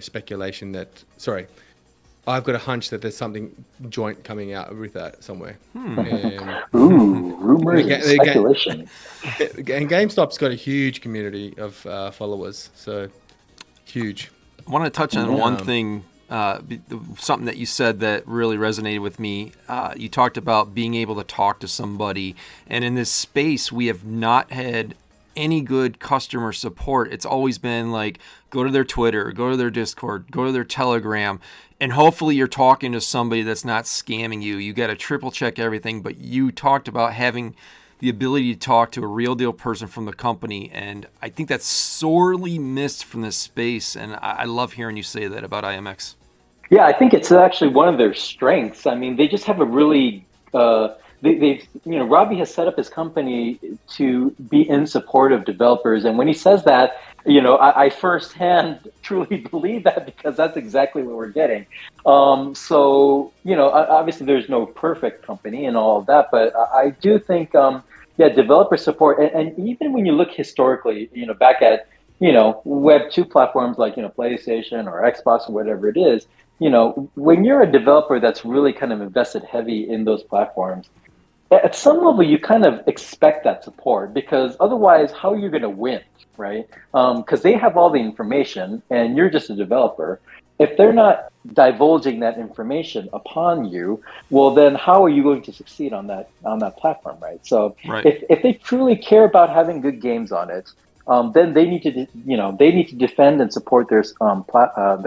speculation that. Sorry. I've got a hunch that there's something joint coming out with that somewhere. Ooh, rumors and speculation. And GameStop's got a huge community of followers, so huge. I want to touch on one thing, something that you said that really resonated with me. You talked about being able to talk to somebody, and in this space, we have not had any good customer support. It's always been like, go to their Twitter, go to their Discord, go to their Telegram, and hopefully you're talking to somebody that's not scamming you. You got to triple check everything, but you talked about having the ability to talk to a real deal person from the company, and I think that's sorely missed from this space, and I love hearing you say that about IMX. Yeah, I think it's actually one of their strengths. I mean, they just have a really Robbie has set up his company to be in support of developers, and when he says that, I firsthand truly believe that, because that's exactly what we're getting. So obviously there's no perfect company and all of that, but I do think developer support, and even when you look historically, back at Web 2 platforms like PlayStation or Xbox or whatever it is, when you're a developer that's really kind of invested heavy in those platforms, at some level you kind of expect that support, because otherwise how are you going to win, right? Because they have all the information and you're just a developer. If they're not divulging that information upon you, well, then how are you going to succeed on that platform, right? So right. If they truly care about having good games on it, then they need to defend and support their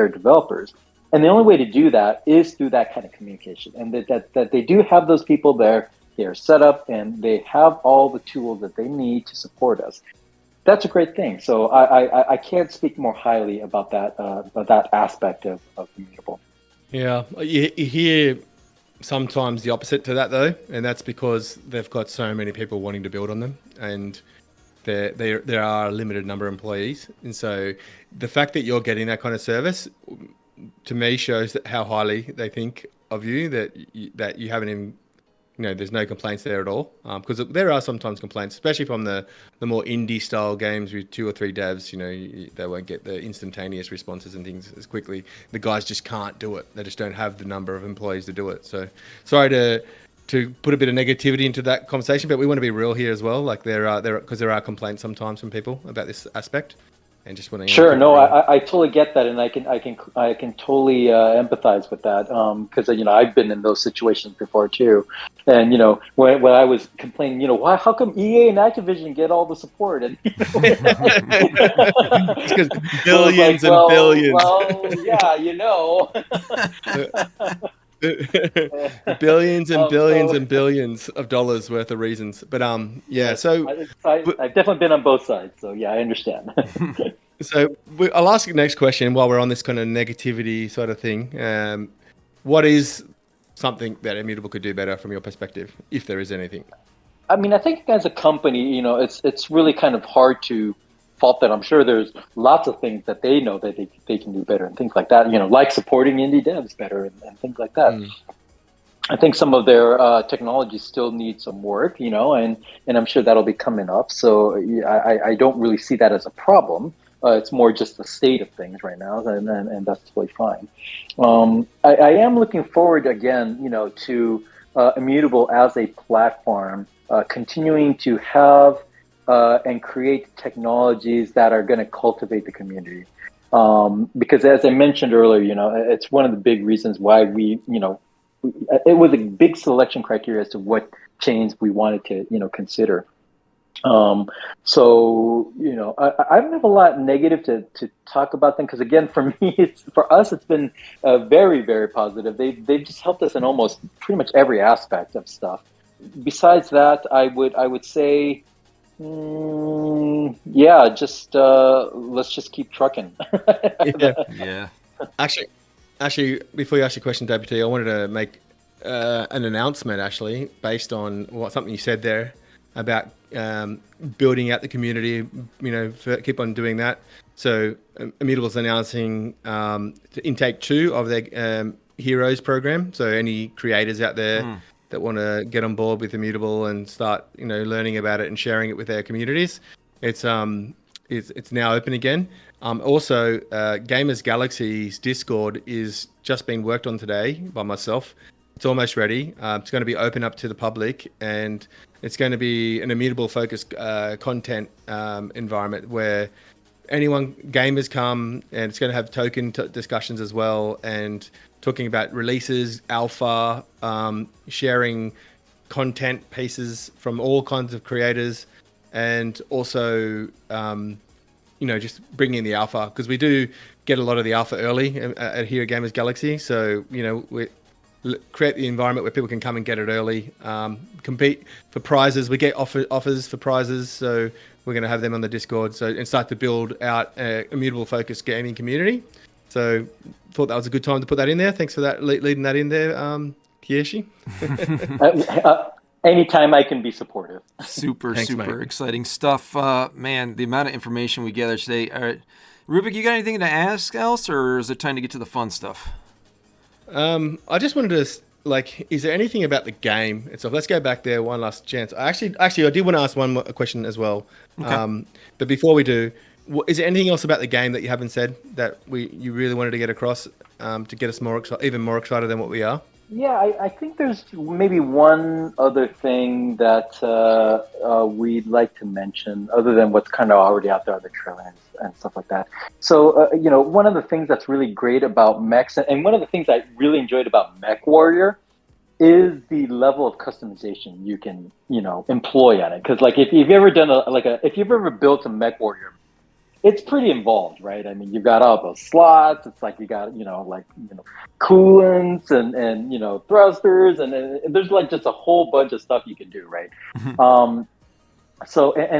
developers. And the only way to do that is through that kind of communication, and that they do have those people there. They are set up and they have all the tools that they need to support us. That's a great thing. So I can't speak more highly about that aspect of Immutable. Yeah, you hear sometimes the opposite to that though, and that's because they've got so many people wanting to build on them, and there are a limited number of employees, and so the fact that you're getting that kind of service, to me, shows that how highly they think of you, that you haven't even, there's no complaints there at all. Because there are sometimes complaints, especially from the more indie style games with 2 or 3 devs, they won't get the instantaneous responses and things as quickly. The guys just can't do it. They just don't have the number of employees to do it. So sorry to put a bit of negativity into that conversation, but we want to be real here as well. Like there are complaints sometimes from people about this aspect. and just want to Sure. keep it No, rolling. I totally get that, and I can totally empathize with that. Because I've been in those situations before too, and when I was complaining, why how come EA and Activision get all the support, and Just because well, it's like, billions and billions. yeah, Billions and billions so and billions of dollars worth of reasons. But yeah. yes, So I've definitely been on both sides, so yeah, I understand. I'll ask you the next question while we're on this kind of negativity sort of thing. What is something that Immutable could do better from your perspective, if there is anything? I mean, I think as a company, it's really kind of hard to fault that. I'm sure there's lots of things that they know that they can do better and things like that. Like supporting indie devs better and things like that. Mm. I think some of their technology still needs some work, and I'm sure that'll be coming up. So yeah, I don't really see that as a problem. It's more just the state of things right now, and that's totally fine. I am looking forward again, to Immutable as a platform, continuing to have and create technologies that are going to cultivate the community. Because as I mentioned earlier, it's one of the big reasons why it was a big selection criteria as to what chains we wanted to, consider. I don't have a lot negative to talk about them because again, for me, for us, it's been very, very positive. They've just helped us in almost pretty much every aspect of stuff. Besides that, I would say, yeah, just let's just keep trucking. Yeah. Yeah. Actually, before you ask your question, Deputy, I wanted to make an announcement actually based on something you said there about building out the community. Keep on doing that. So Immutable's announcing intake 2 of their Heroes program. So any creators out there that want to get on board with Immutable and start learning about it and sharing it with their communities, it's now open again. Also, Gamers Galaxie's Discord is just being worked on today by myself. It's almost ready. It's going to be open up to the public, and it's going to be an Immutable focused content environment where gamers come, and it's going to have token discussions as well, and talking about releases, alpha, sharing content pieces from all kinds of creators, and also just bring in the alpha, because we do get a lot of the alpha early here at Gamers Galaxie. So we create the environment where people can come and get it early, compete for prizes. We get offers for prizes, so we're going to have them on the Discord, and start to build out a Immutable focused gaming community. So thought that was a good time to put that in there. Thanks for that, leading that in there, Keiishi. Anytime I can be supportive. Super Thanks, mate. exciting stuff. Man, the amount of information we gathered today. All right, Rubik, you got anything to ask else, or is it time to get to the fun stuff? I just wanted to, is there anything about the game itself? Let's go back there one last chance. I did want to ask one more question as well. Okay. But before we do, is there anything else about the game that you haven't said that you really wanted to get across to get us even more excited than what we are? Yeah, I think there's maybe one other thing that we'd like to mention, other than what's kind of already out there, the trailers and stuff like that. So, one of the things that's really great about mechs, and one of the things I really enjoyed about Mech Warrior, is the level of customization you can, employ on it. Because, if you've ever done if you've ever built a Mech Warrior, it's pretty involved, right? I mean, you've got all those slots. It's like you got, coolants and thrusters, and there's just a whole bunch of stuff you can do, right? And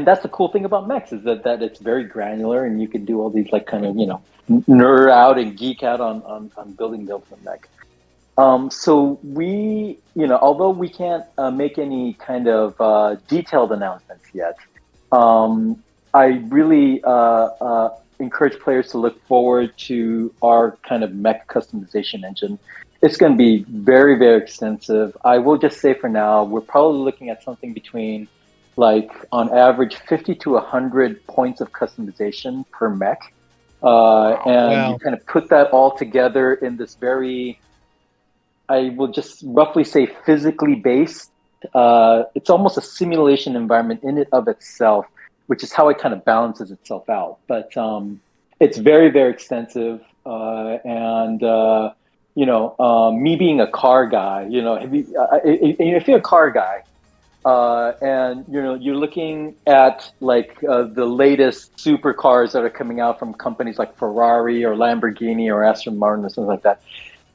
that's the cool thing about mechs, is that it's very granular, and you can do all these kind of nerd out and geek out on building the ultimate mech. So we, although we can't make any kind of detailed announcements yet, I really encourage players to look forward to our kind of mech customization engine. It's going to be very, very extensive. I will just say for now, we're probably looking at something between, on average, 50 to 100 points of customization per mech. And you kind of put that all together in this very, I will just roughly say, physically based. It's almost a simulation environment in and of itself, which is how it kind of balances itself out. But it's very, very extensive. Me being a car guy, if you're a car guy, and you're looking at like the latest supercars that are coming out from companies like Ferrari or Lamborghini or Aston Martin or something like that.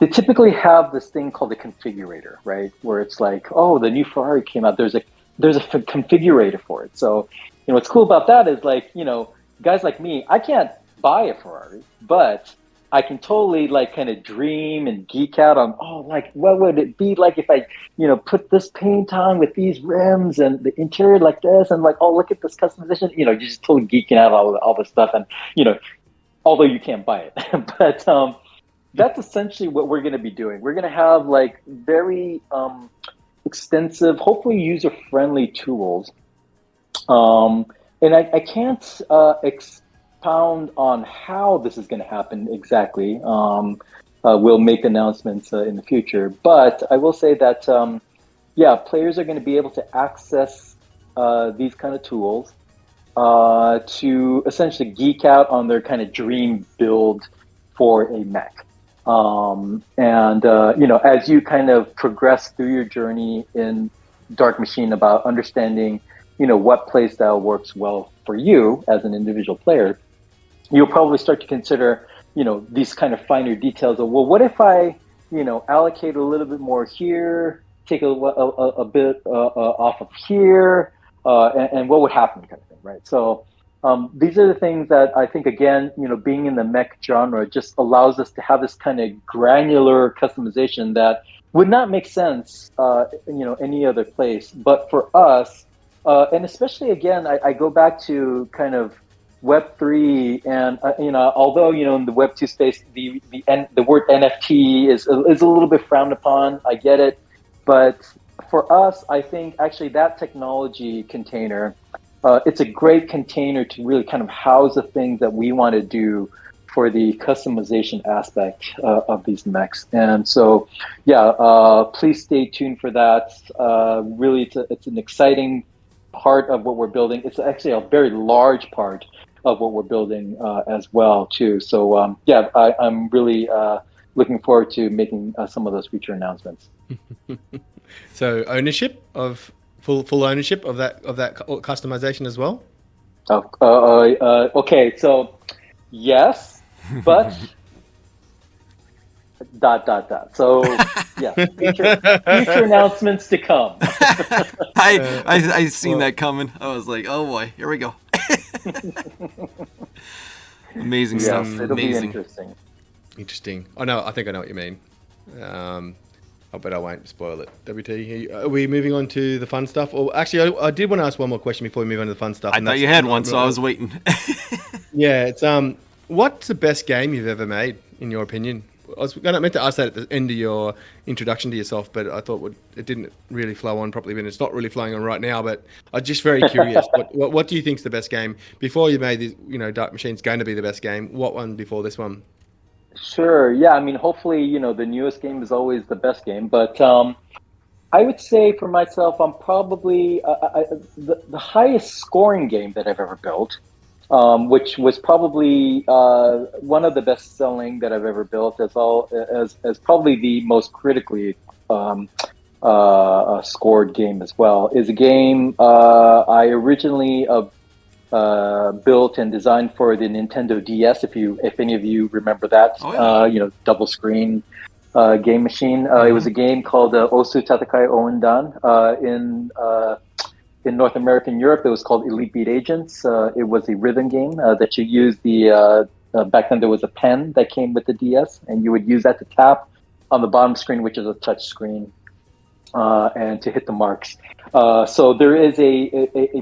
They typically have this thing called a configurator, right? Where it's like, oh, the new Ferrari came out. There's a configurator for it. So, what's cool about that is like, guys like me, I can't buy a Ferrari, but I can totally like kind of dream and geek out on, oh, like what would it be like if I, put this paint on with these rims and the interior like this, and like, oh, look at this customization. You're just totally geeking out all this stuff, and although you can't buy it, but that's essentially what we're going to be doing. We're going to have like very extensive, hopefully user-friendly tools. And I can't expound on how this is going to happen exactly. We'll make announcements in the future. But I will say that, players are going to be able to access these kind of tools to essentially geek out on their kind of dream build for a mech. As you kind of progress through your journey in Dark Machine about understanding, what playstyle works well for you as an individual player, you'll probably start to consider, these kind of finer details of, well, what if I, allocate a little bit more here, take a bit off of here, and what would happen kind of thing, right? So these are the things that I think, again, being in the mech genre just allows us to have this kind of granular customization that would not make sense, any other place. But for us, and especially, again, I go back to kind of Web3, and although in the Web2 space, the word NFT is a little bit frowned upon. I get it, but for us, I think actually that technology container. It's a great container to really kind of house the things that we want to do for the customization aspect of these mechs. And so, please stay tuned for that. Really, it's an exciting part of what we're building. It's actually a very large part of what we're building as well, too. So, I'm really looking forward to making some of those future announcements. So, ownership of full ownership of that customization as well. Okay, so yes, but ... So yeah, future announcements to come. I seen that coming. I was like, oh boy, here we go. Amazing stuff. It'll Amazing. be interesting. Interesting. I think I know what you mean. But I won't spoil it. WT, are we moving on to the fun stuff? Or actually, I did want to ask one more question before we move on to the fun stuff. I thought you had one, so I was waiting. Yeah, it's what's the best game you've ever made, in your opinion? I was meant to ask that at the end of your introduction to yourself, but I thought it didn't really flow on properly, and it's not really flowing on right now. But I'm just very curious. What do you think's the best game before you made this? Dark Machine's going to be the best game. What one before this one? Sure. Yeah. I mean, hopefully, the newest game is always the best game. But I would say for myself, I'm probably the highest scoring game that I've ever built, which was probably one of the best selling that I've ever built, as probably the most critically scored game as well. Is a game I originally built and designed for the Nintendo DS. If any of you remember that, oh, yeah. Double screen game machine. It was a game called Osu Tatakai Oendan. In North America and Europe, it was called Elite Beat Agents. It was a rhythm game that you used back then there was a pen that came with the DS, and you would use that to tap on the bottom screen, which is a touch screen, and to hit the marks. So there is a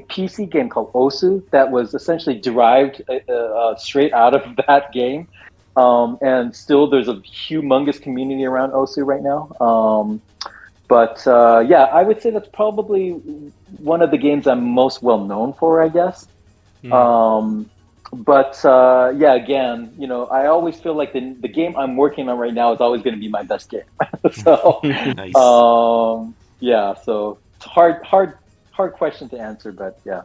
PC game called Osu that was essentially derived straight out of that game. And still there's a humongous community around Osu right now. But I would say that's probably one of the games I'm most well known for, I guess. Again, I always feel like the game I'm working on right now is always going to be my best game. So, nice. So it's hard hard question to answer, but yeah,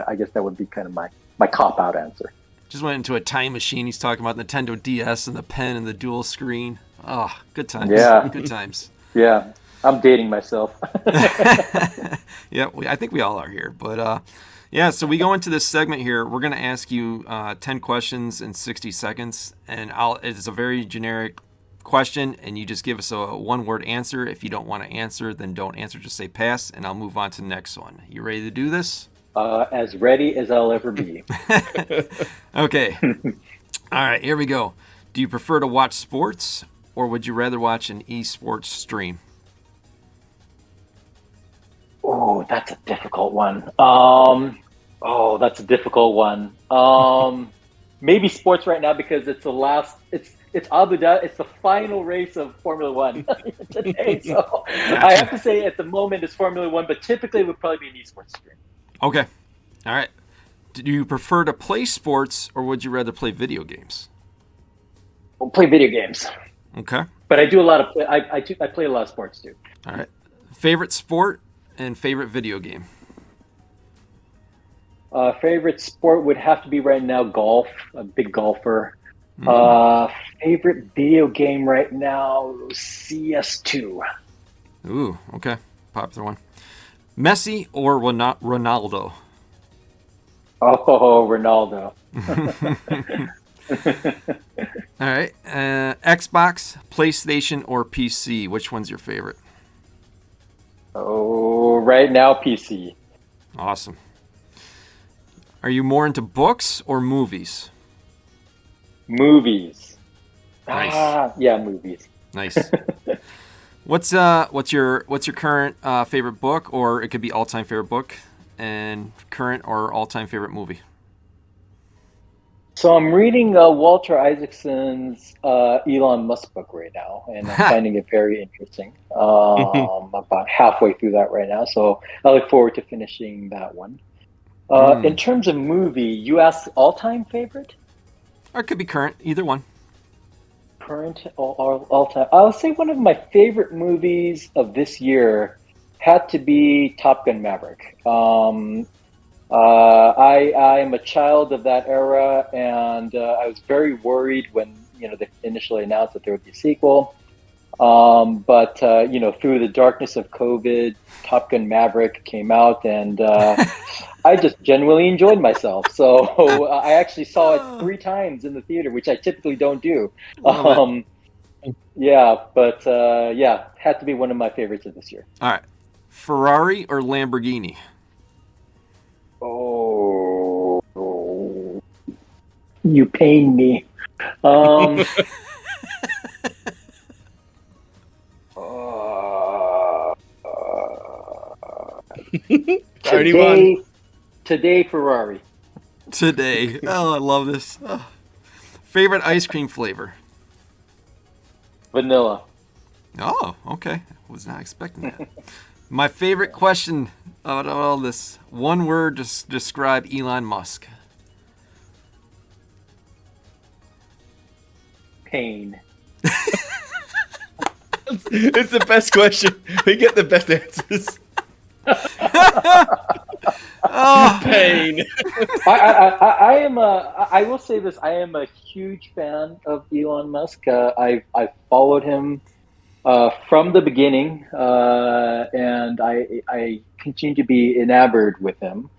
I guess that would be kind of my cop-out answer. Just went into a time machine. He's talking about Nintendo DS and the pen and the dual screen. Oh, good times. Yeah. Good times. Yeah, I'm dating myself. Yeah, I think we all are here. But yeah, so we go into this segment here. We're going to ask you 10 questions in 60 seconds. And it's a very generic question, and you just give us a one-word answer. If you don't want to answer, then don't answer. Just say pass, and I'll move on to the next one. You ready to do this? As ready as I'll ever be. Okay. All right, here we go. Do you prefer to watch sports, or would you rather watch an esports stream? Oh, that's a difficult one. Maybe sports right now because it's Abu Dhabi. It's the final race of Formula One today. So Gotcha. I have to say at the moment it's Formula One, but typically it would probably be an esports stream. Okay. All right. Do you prefer to play sports, or would you rather play video games? We'll play video games. Okay. But I do a lot of I play a lot of sports too. All right. Favorite sport and favorite video game? Favorite sport would have to be right now golf. A big golfer. Favorite video game right now, CS2. Ooh, okay. Popular one. Messi or Ronaldo? Oh, Ronaldo. All right. Xbox, PlayStation, or PC? Which one's your favorite? Oh, right now PC. Awesome. Are you more into books or movies? Movies. Nice. Yeah, movies. Nice. What's your current favorite book, or it could be all-time favorite book, and current or all-time favorite movie? So I'm reading Walter Isaacson's Elon Musk book right now, and I'm finding it very interesting. About halfway through that right now, so I look forward to finishing that one. In terms of movie, you asked all-time favorite? Or it could be current, either one. Current all time. I'll say one of my favorite movies of this year had to be Top Gun Maverick. I am a child of that era, and I was very worried when they initially announced that there would be a sequel. But through the darkness of COVID, Top Gun Maverick came out, and I just genuinely enjoyed myself. So I actually saw it 3 times in the theater, which I typically don't do. Yeah, but had to be one of my favorites of this year. All right. Ferrari or Lamborghini? Oh, you pain me. Today, Ferrari. Today. Oh, I love this. Oh. Favorite ice cream flavor? Vanilla. Oh, okay. Was not expecting that. My favorite question out of all this. One word to describe Elon Musk. Pain. It's the best question. We get the best answers. Pain. I will say this. I am a huge fan of Elon Musk. I've followed him from the beginning, and I continue to be enamored with him.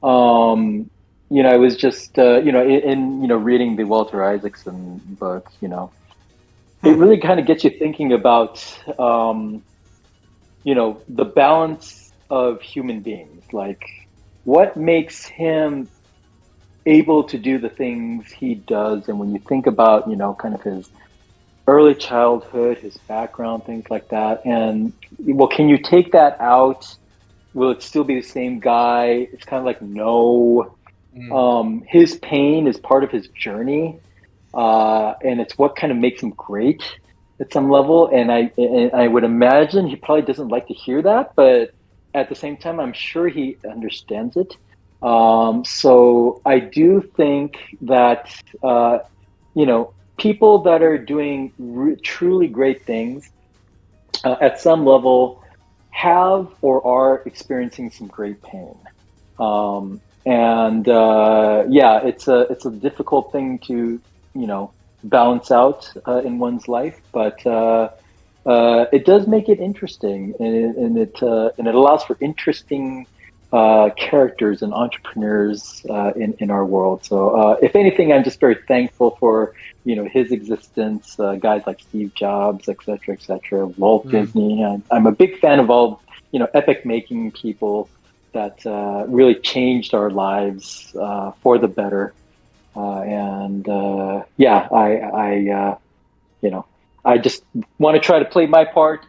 I was just in reading the Walter Isaacson book. It really kind of gets you thinking about the balance of human beings. Like, what makes him able to do the things he does? And when you think about kind of his early childhood, his background, things like that, and well, can you take that out? Will it still be the same guy? It's kind of like no. His pain is part of his journey, and it's what kind of makes him great at some level. And I would imagine he probably doesn't like to hear that, but at the same time, I'm sure he understands it. So I do think that people that are doing truly great things at some level have or are experiencing some great pain. Yeah, it's a difficult thing to, balance out in one's life, but it does make it interesting, and it allows for interesting characters and entrepreneurs in our world. So, if anything, I'm just very thankful for his existence. Guys like Steve Jobs, et cetera, Walt Disney. I'm a big fan of all epic making people that really changed our lives for the better. Yeah, I just want to try to play my part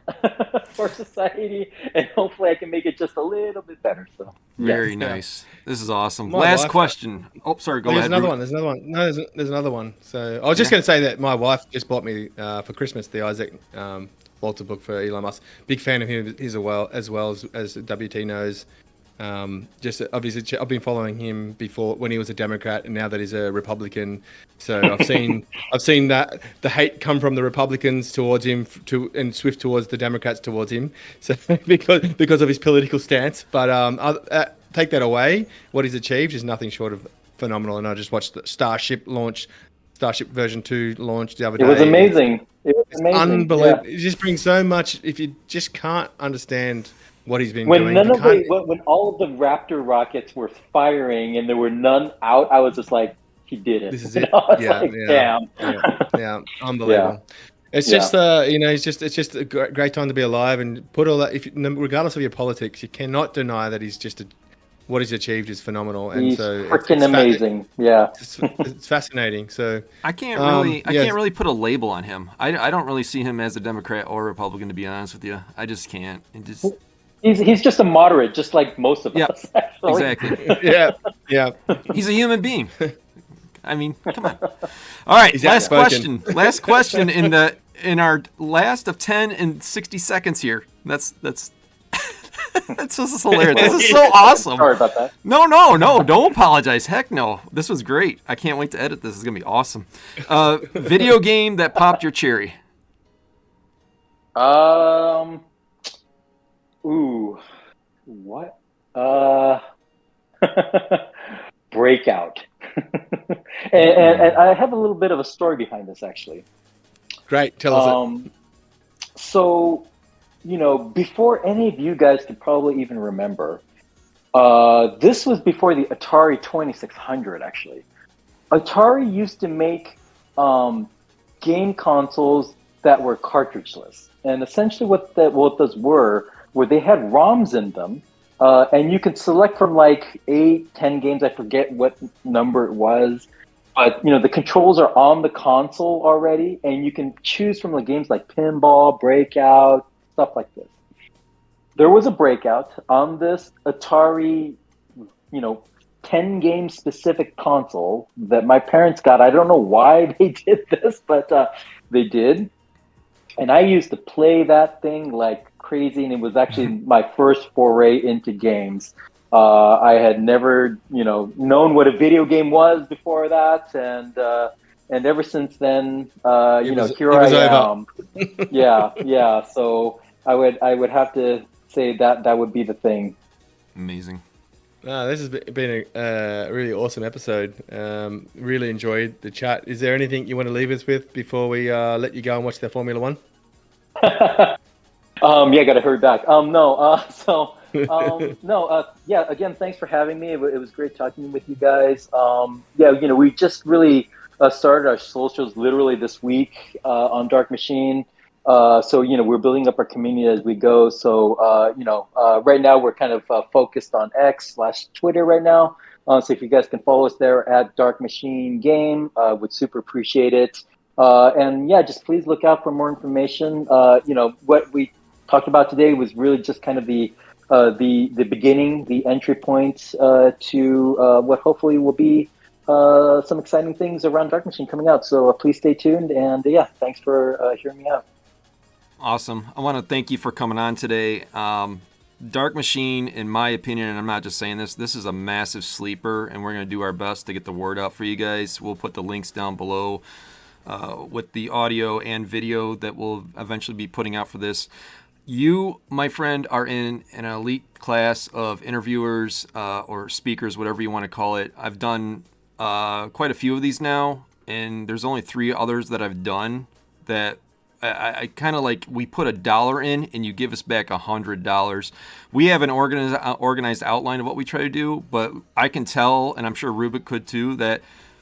for society, and hopefully I can make it just a little bit better. So Very nice. This is awesome. My Last wife- question. Oh, sorry. Go ahead. There's another one. There's another one. No, there's another one. So I was just going to say that my wife just bought me for Christmas the Isaac Walter book for Elon Musk. Big fan of him as well as WT knows. Just obviously, I've been following him before when he was a Democrat, and now that he's a Republican. So I've seen that the hate come from the Republicans towards him and swift towards the Democrats towards him. So because of his political stance, but take that away, what he's achieved is nothing short of phenomenal. And I just watched the Starship version 2 launch the other day. It was amazing. It's unbelievable. Yeah. It just brings so much. If you just can't understand what he's been When doing, when all of the Raptor rockets were firing and there were none out, I was just like, he did it. This is it. Damn. Yeah, unbelievable. It's just it's just a great time to be alive, and put all that. Regardless of your politics, you cannot deny that what he's achieved is phenomenal, and he's so freaking amazing. It's fascinating. So I can't really put a label on him. I don't really see him as a Democrat or Republican, to be honest with you. I just can't. He's just a moderate, just like most of us. Actually. Exactly. yeah. He's a human being. I mean, come on. All right, last question in our last of 10 and 60 seconds here. That's this is hilarious. This is so awesome. Sorry about that. No, don't apologize. Heck no. This was great. I can't wait to edit this. It's gonna be awesome. Video game that popped your cherry. Ooh, what? Breakout. and I have a little bit of a story behind this, actually. Great. Tell us it. So, before any of you guys could probably even remember, this was before the Atari 2600, actually. Atari used to make game consoles that were cartridgeless. And essentially what those were they had ROMs in them, and you could select from like 8, 10 games. I forget what number it was. But, the controls are on the console already, and you can choose from the games like Pinball, Breakout, stuff like this. There was a Breakout on this Atari, 10-game specific console that my parents got. I don't know why they did this, but they did. And I used to play that thing like crazy, and it was actually my first foray into games. I had never, known what a video game was before that, and ever since then, here I am. Yeah. So I would have to say that would be the thing. Amazing. This has been a really awesome episode. Really enjoyed the chat. Is there anything you want to leave us with before we let you go and watch the Formula One? Yeah, got to hurry back. Again, thanks for having me. It was great talking with you guys. We just really started our socials literally this week on Dark Machine. We're building up our community as we go. So, right now we're kind of focused on X/Twitter right now. So if you guys can follow us there at Dark Machine Game, would super appreciate it. Just please look out for more information. What we talked about today was really just kind of the beginning, the entry point to what hopefully will be some exciting things around Dark Machine coming out. So please stay tuned, and thanks for hearing me out. Awesome. I want to thank you for coming on today. Dark Machine, in my opinion, and I'm not just saying this is a massive sleeper, and we're going to do our best to get the word out for you guys. We'll put the links down below with the audio and video that we'll eventually be putting out for this. You, my friend, are in an elite class of interviewers or speakers, whatever you want to call it. I've done quite a few of these now, and there's only 3 others that I've done that I kind of like. We put $1 in, and you give us back $100. We have an organized outline of what we try to do, but I can tell, and I'm sure Rubik could too, that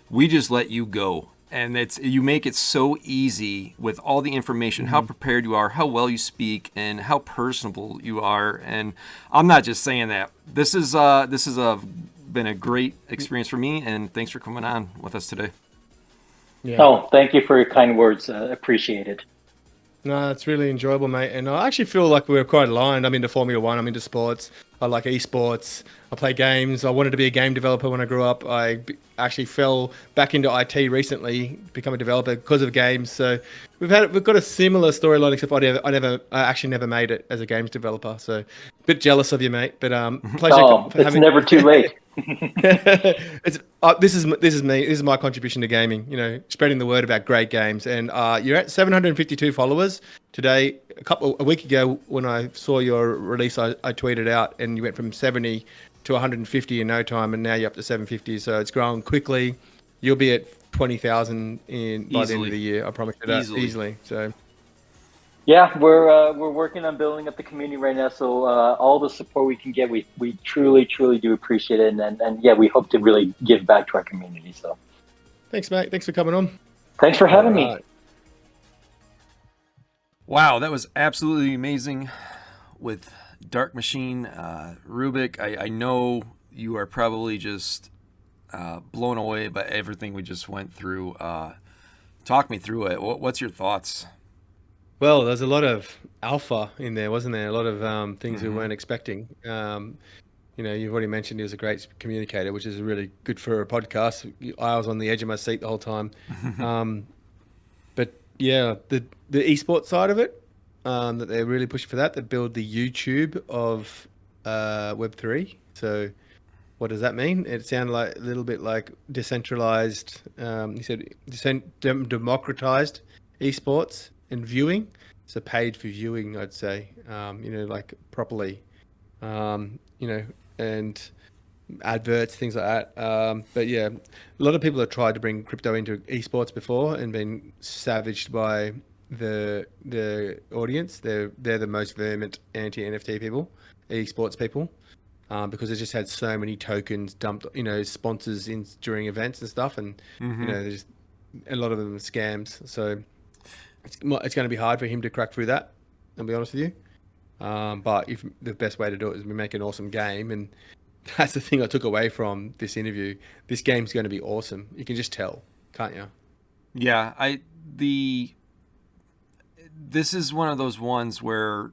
we just let you go. And you make it so easy with all the information, how prepared you are, how well you speak, and how personable you are. And I'm not just saying that. This is been a great experience for me, and thanks for coming on with us today. Yeah. Oh, thank you for your kind words. Appreciate it. No, it's really enjoyable, mate. And I actually feel like we're quite aligned. I'm into Formula One. I'm into sports. I like esports. I play games. I wanted to be a game developer when I grew up. Actually fell back into IT recently, become a developer because of games. So we've got a similar storyline, except I actually never made it as a games developer. So a bit jealous of you, mate. But pleasure. Oh, it's never too late. This is me. This is my contribution to gaming. You know, spreading the word about great games. And you're at 752 followers today. A week ago, when I saw your release, I tweeted out, and you went from 70 to 150 in no time, and now you're up to 750. So it's growing quickly. You'll be at 20,000 by the end of the year. I promise you that easily. So. Yeah, we're working on building up the community right now. So all the support we can get, we truly do appreciate it, and yeah, we hope to really give back to our community. So, thanks, mate. Thanks for coming on. Thanks for having me. Wow, that was absolutely amazing with Dark Machine. Rubik, I know you are probably just blown away by everything we just went through. Talk me through it. What's your thoughts? Well, there's a lot of alpha in there, wasn't there? A lot of things we weren't expecting. You know, you've already mentioned he was a great communicator, which is really good for a podcast. I was on the edge of my seat the whole time. But yeah, the esports side of it, that they're really pushing for that. They build the YouTube of Web3. So what does that mean? It sounded like a little bit like decentralized. He said democratized esports and viewing. So paid for viewing, I'd say. You know, like properly. You know, and adverts, things like that. But yeah, a lot of people have tried to bring crypto into esports before and been savaged by the audience. They're the most vehement anti-NFT people, esports people, because they just had so many tokens dumped, you know, sponsors in during events and stuff, and you know, there's a lot of them are scams. So it's going to be hard for him to crack through that. I'll be honest with you. But if the best way to do it is we make an awesome game, and that's the thing I took away from this interview. This game's going to be awesome. You can just tell, can't you? Yeah, this is one of those ones where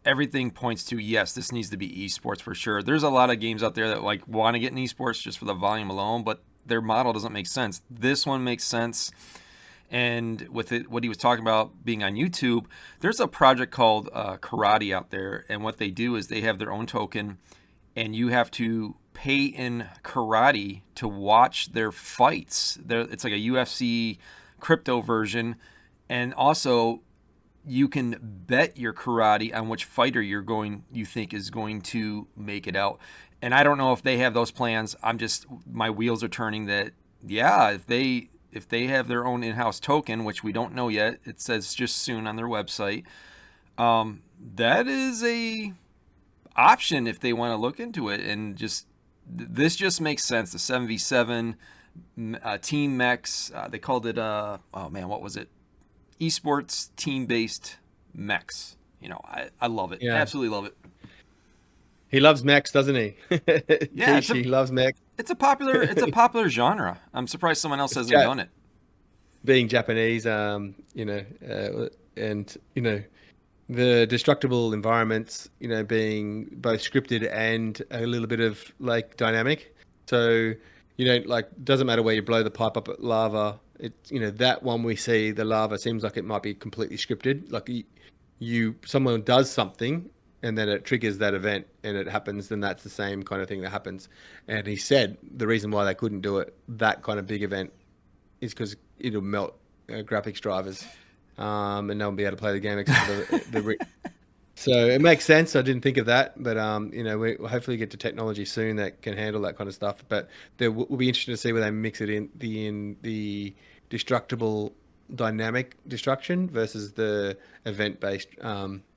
everything points to, yes, this needs to be esports for sure. There's a lot of games out there that like want to get in esports just for the volume alone, but their model doesn't make sense. This one makes sense. And with it, what he was talking about being on YouTube, there's a project called Karate out there, and what they do is they have their own token, and you have to pay in Karate to watch their fights. It's like a UFC crypto version, and also you can bet your Karate on which fighter you think is going to make it out. And I don't know if they have those plans. My wheels are turning that, yeah, if they have their own in-house token, which we don't know yet, it says just soon on their website, that is a option if they want to look into it. And this just makes sense. The 7v7 team mechs, they called it what was it? Esports team-based mechs. You know, I love it. Yeah. Absolutely love it. He loves mechs, doesn't he? Yeah, he loves mechs. It's a popular genre. I'm surprised someone else hasn't done it. Being Japanese, you know, and you know, the destructible environments, you know, being both scripted and a little bit of like dynamic. So, you know, like doesn't matter where you blow the pipe up at lava. It's, you know, that one we see the lava seems like it might be completely scripted. Like someone does something, and then it triggers that event and it happens, then that's the same kind of thing that happens. And he said the reason why they couldn't do it, that kind of big event, is because it'll melt graphics drivers, and no one will be able to play the game except for So it makes sense. I didn't think of that, but we'll hopefully get to technology soon that can handle that kind of stuff. But there will be interesting to see where they mix it in the destructible dynamic destruction versus the event-based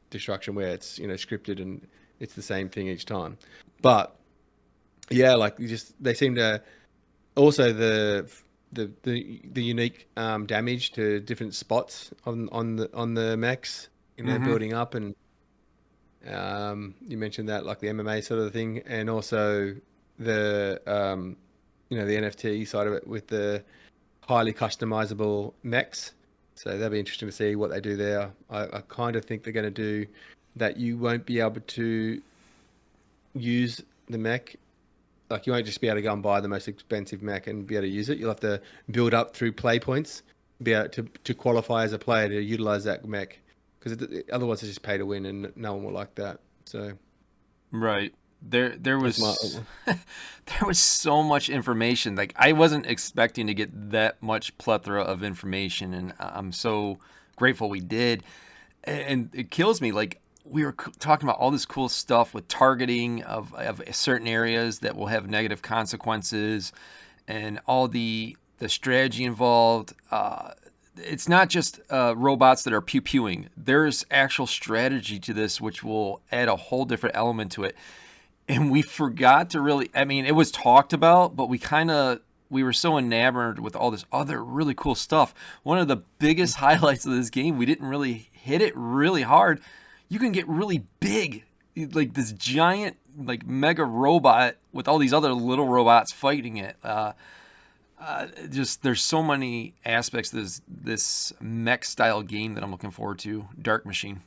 destruction where it's scripted and it's the same thing each time. But yeah, like they seem to also the unique damage to different spots on the mechs, building up and. You mentioned that, like the MMA sort of thing, and also the the NFT side of it with the highly customizable mechs. So that'll be interesting to see what they do there. I kind of think they're going to do that. You won't be able to use the mech. Like you won't just be able to go and buy the most expensive mech and be able to use it. You'll have to build up through play points, be able to qualify as a player to utilize that mech. Because otherwise, it's just pay to win, and no one will like that. So, right there was there was so much information. Like I wasn't expecting to get that much plethora of information, and I'm so grateful we did. And it kills me. Like we were talking about all this cool stuff with targeting of certain areas that will have negative consequences, and all the strategy involved. It's not just robots that are pew-pewing. There's actual strategy to this, which will add a whole different element to it. And we forgot to really, I mean, it was talked about, but we were so enamored with all this other really cool stuff. One of the biggest highlights of this game, we didn't really hit it really hard. You can get really big, like this giant, like mega robot with all these other little robots fighting it. Just there's so many aspects to this mech style game that I'm looking forward to. Dark Machine.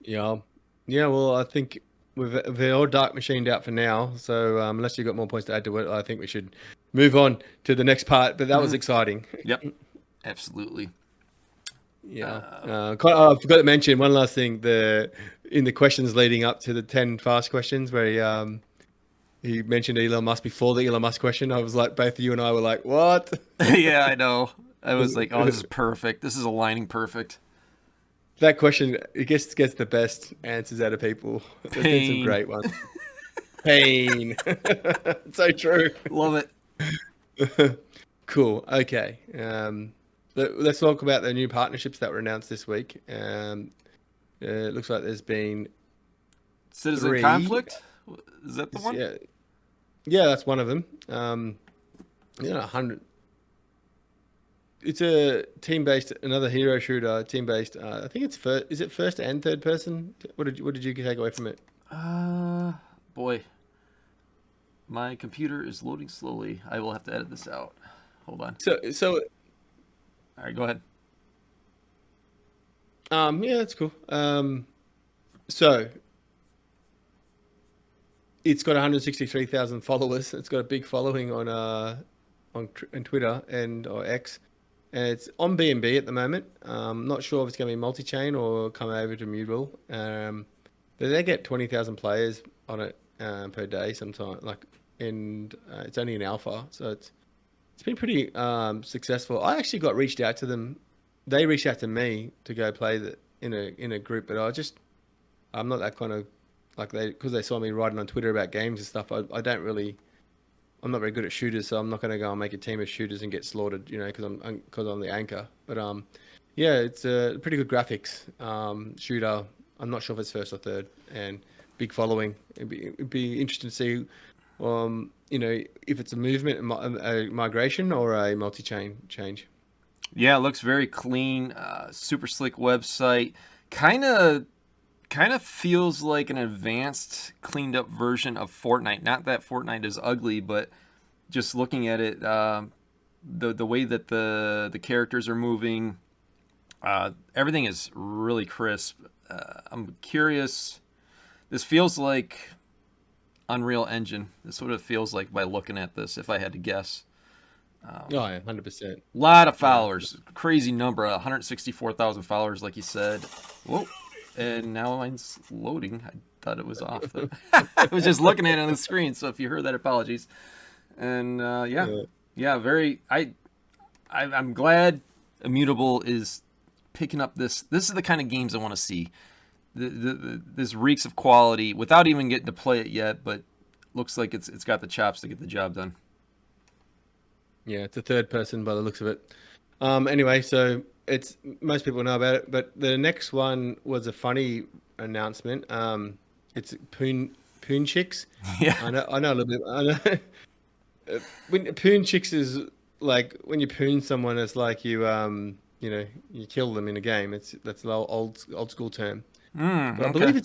Yeah. Well, I think we're all Dark Machined out for now. So unless you've got more points to add to it, I think we should move on to the next part. But that was exciting. Yep, absolutely. Yeah. I forgot to mention one last thing. In the questions leading up to the 10 fast questions, where he mentioned Elon Musk before the Elon Musk question. I was like, both you and I were like, what? Yeah, I know. I was like, oh, this is perfect. This is aligning perfect. That question, it gets the best answers out of people. There's been some great ones. Pain. So true. Love it. Cool. Okay. Let's talk about the new partnerships that were announced this week. It looks like there's been Citizen 3. Conflict? Is that the one? Yeah, that's one of them. 100. It's a team-based, another hero shooter, team-based. I think it's first. Is it first and third person? What did you take away from it? Boy, my computer is loading slowly. I will have to edit this out. Hold on. So. All right, go ahead. Yeah, that's cool. So. It's got 163,000 followers. It's got a big following on Twitter or X, and it's on B&B at the moment. Not sure if it's going to be multi-chain or come over to Immutable. They get 20,000 players on it per day sometimes. And it's only an alpha, so it's been pretty successful. I actually got reached out to them. They reached out to me to go play in a group, but I'm not that kind of. Because they saw me writing on Twitter about games and stuff. I'm not very good at shooters, so I'm not going to go and make a team of shooters and get slaughtered, because I'm the anchor. But yeah, it's a pretty good graphics shooter. I'm not sure if it's first or third, and big following. It'd be interesting to see, if it's a movement, a migration, or a multi-chain change. Yeah, it looks very clean, super slick website. Kind of feels like an advanced, cleaned up version of Fortnite. Not that Fortnite is ugly, but just looking at it, the way that the characters are moving, everything is really crisp. I'm curious. This feels like Unreal Engine. That's what it feels like by looking at this, if I had to guess. Yeah, 100%. A lot of followers. Crazy number. 164,000 followers, like you said. Whoa. And now mine's loading. I thought it was off. I was just looking at it on the screen, so if you heard that, apologies. And very. I'm glad Immutable is picking up this. This is the kind of games I want to see. this reeks of quality without even getting to play it yet, but looks like it's got the chops to get the job done. Yeah, it's a third person by the looks of it. Anyway, so it's most people know about it, but the next one was a funny announcement. It's Ponchiqs. Yeah. I know a little bit. I know when Ponchiqs is like when you poon someone, it's like you you kill them in a game. That's an old school term. But I believe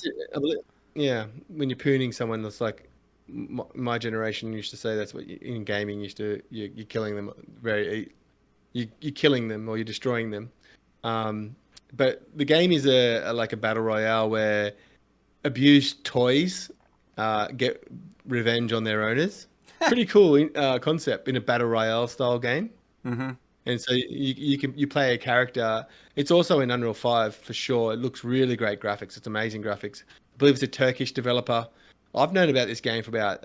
yeah, when you're pooning someone, it's like my generation used to say that's what in gaming you're killing them you're killing them or you're destroying them. But the game is like a battle royale where abused toys get revenge on their owners. Pretty cool concept in a battle royale style game. Mm-hmm. And so you play a character. It's also in Unreal 5 for sure. It looks really great graphics. It's amazing graphics. I believe it's a Turkish developer. I've known about this game for about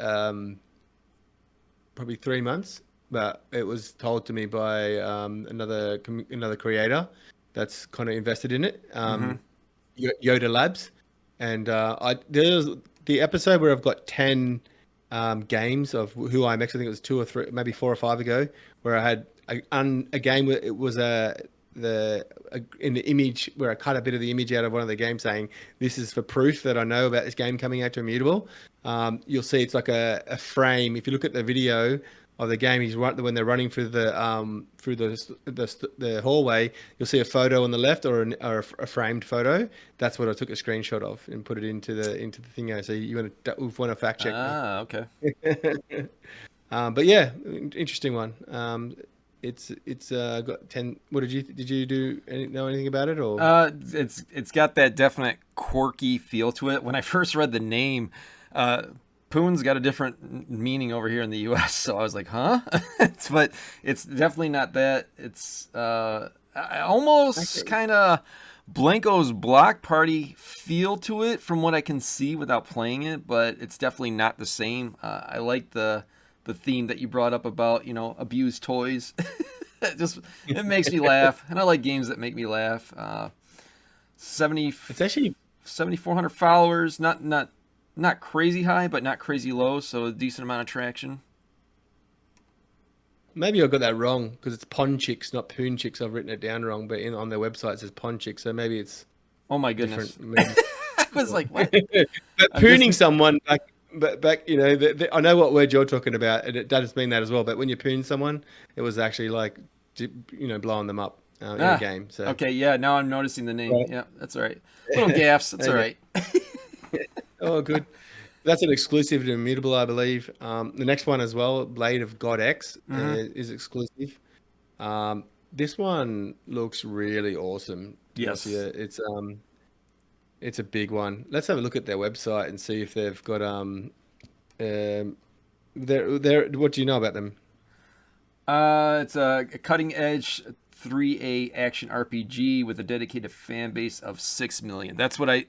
probably 3 months, but it was told to me by another creator that's kind of invested in it, Yoda Labs. And there's the episode where I've got 10 games of who I X. I think it was 2 or 3, maybe 4 or 5 ago, where I had a game where it was in the image where I cut a bit of the image out of one of the games saying this is for proof that I know about this game coming out to Immutable. You'll see it's like a frame. If you look at the video of the game, when they're running through the hallway, you'll see a photo on the left or a framed photo. That's what I took a screenshot of and put it into the thing. So you want to fact check? Ah, okay. But yeah, interesting one. It's got 10. What did you know anything about it or? It's got that definite quirky feel to it. When I first read the name, Poon's got a different meaning over here in the U.S., so I was like, huh? But it's definitely not that. It's almost kind of Blanco's Block Party feel to it from what I can see without playing it, but it's definitely not the same. I like the theme that you brought up about, abused toys. It makes me laugh, and I like games that make me laugh. It's actually 7,400 followers, not crazy high, but not crazy low, so a decent amount of traction. Maybe I got that wrong because it's Ponchiqs, not Ponchiqs. I've written it down wrong, but on their website it says Ponchiqs, so maybe it's oh my goodness. I was like, what? But pooning someone back, I know what word you're talking about, and it does mean that as well. But when you poon someone, it was actually like, blowing them up in a game. So okay, yeah. Now I'm noticing the name. Right. Yeah, that's all right. Little gaffes. That's all right. Oh, good. That's an exclusive to Immutable, I believe. The next one as well, Blade of God X, is exclusive. This one looks really awesome. Yes, it's a big one. Let's have a look at their website and see if they've got what do you know about them? It's a cutting edge 3A action RPG with a dedicated fan base of 6 million. That's what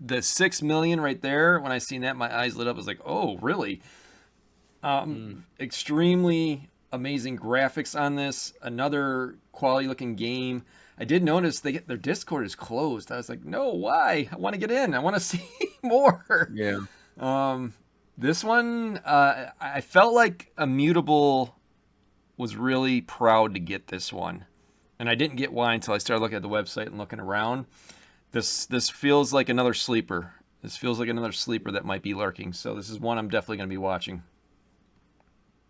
the 6 million right there. When I seen that, my eyes lit up. I was like, oh, really? Extremely amazing graphics on this. Another quality looking game. I did notice their Discord is closed. I was like, no, why? I want to get in. I want to see more. Yeah. This one, I felt like Immutable was really proud to get this one. And I didn't get why until I started looking at the website and looking around. This feels like another sleeper. This feels like another sleeper that might be lurking. So this is one I'm definitely going to be watching.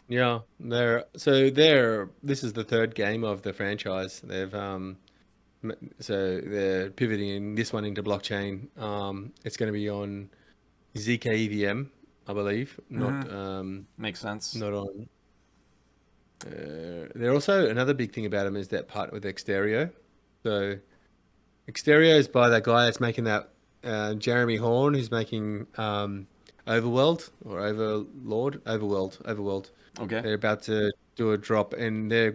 Yeah, this is the third game of the franchise. They're pivoting this one into blockchain. It's going to be on zkEVM, I believe. Not makes sense. Not on. They're also another big thing about them is that part with Exterio. So Exterio is by that guy that's making that Jeremy Horn, who's making Overworld or Overworld. Okay. They're about to do a drop, and they're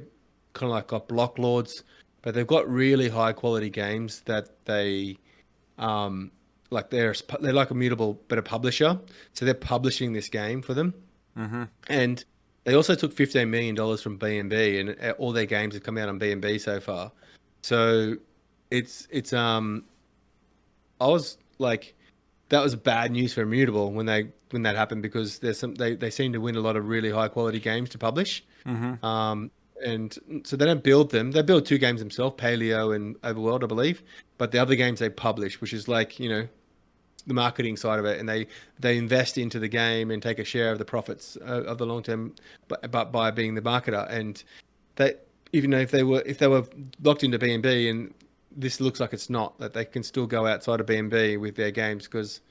kind of like got block lords, but they've got really high quality games that they they're like Immutable, but a publisher. So they're publishing this game for them, and they also took $15 million from B&B, and all their games have come out on B&B so far. So it's I was like that was bad news for Immutable when that happened, because they seem to win a lot of really high quality games to publish. Mm-hmm. And so they don't build them. They build 2 games themselves, Paleo and Overworld, I believe. But the other games they publish, which is like, the marketing side of it, and they invest into the game and take a share of the profits of the long term, but by being the marketer. And they, even though if they were locked into B&B, and this looks like it's not, that they can still go outside of B&B with their games, because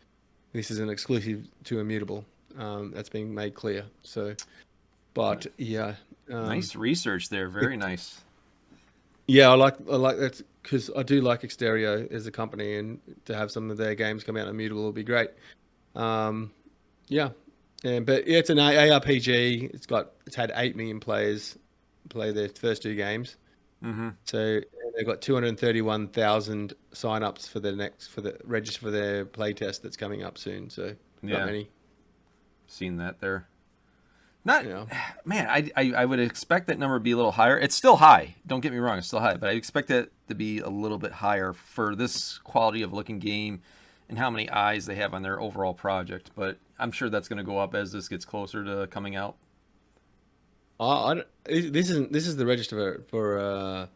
this is an exclusive to Immutable. That's being made clear. So, but yeah. Nice research there. Very nice. Yeah, I like that, because I do like Exterio as a company, and to have some of their games come out in Immutable will be great. Yeah, but it's an ARPG. It's had 8 million players play their first 2 games. Mm-hmm. So they've got 231,000 sign-ups for the register for their playtest that's coming up soon. So not many. Seen that there. Not, Yeah. Man, I would expect that number to be a little higher. It's still high. Don't get me wrong, it's still high, but I expect it to be a little bit higher for this quality of looking game and how many eyes they have on their overall project. But I'm sure that's going to go up as this gets closer to coming out. This is the register for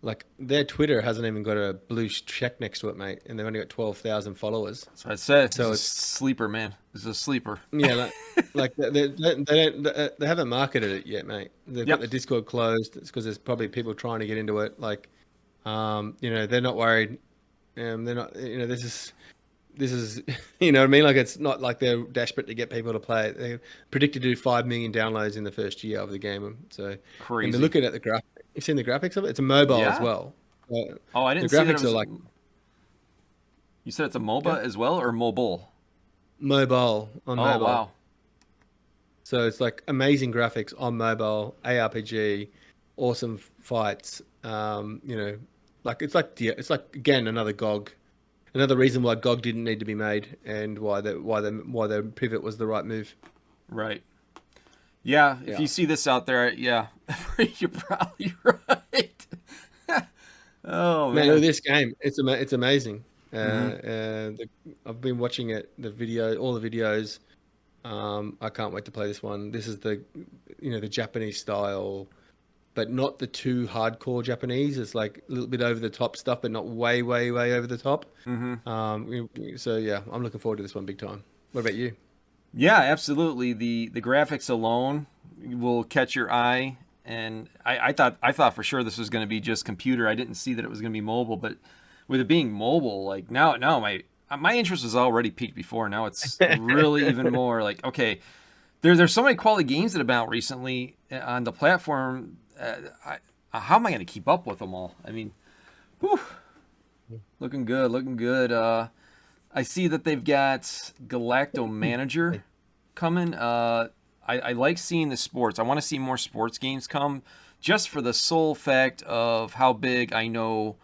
like their Twitter hasn't even got a blue check next to it, mate, and they've only got 12,000 followers. That's what I said. So it's a sleeper, man. It's a sleeper. Yeah, like they haven't marketed it yet, mate. They've got the Discord closed. It's because there's probably people trying to get into it. Like, they're not worried. They're not. This is, you know what I mean? Like, it's not like they're desperate to get people to play it. They predicted to do 5 million downloads in the first year of the game. So crazy. And they're looking at the graphic. You've seen the graphics of it? It's a mobile as well. I didn't the see that. graphics are like. You said it's a MOBA as well, or mobile? Mobile on mobile. Oh wow! So it's like amazing graphics on mobile, ARPG, awesome fights. It's like again another GOG, another reason why GOG didn't need to be made, and why the pivot was the right move. Right. Yeah. If you see this out there, you're probably right. Oh man, this game, it's amazing. I've been watching it, all the videos. I can't wait to play this one. This is the Japanese style, but not the too hardcore Japanese. It's like a little bit over the top stuff, but not way, way, way over the top. Mm-hmm. So yeah, I'm looking forward to this one big time. What about you? Yeah, absolutely. The graphics alone will catch your eye, and I thought for sure this was going to be just computer. I didn't see that it was going to be mobile, but with it being mobile, like now my interest was already peaked before. Now it's really even more like, okay, there's so many quality games that have been out recently on the platform. How am I going to keep up with them all? I mean, whew, looking good. I see that they've got Galacticos Mgr coming. I like seeing the sports. I want to see more sports games come, just for the sole fact of how big I know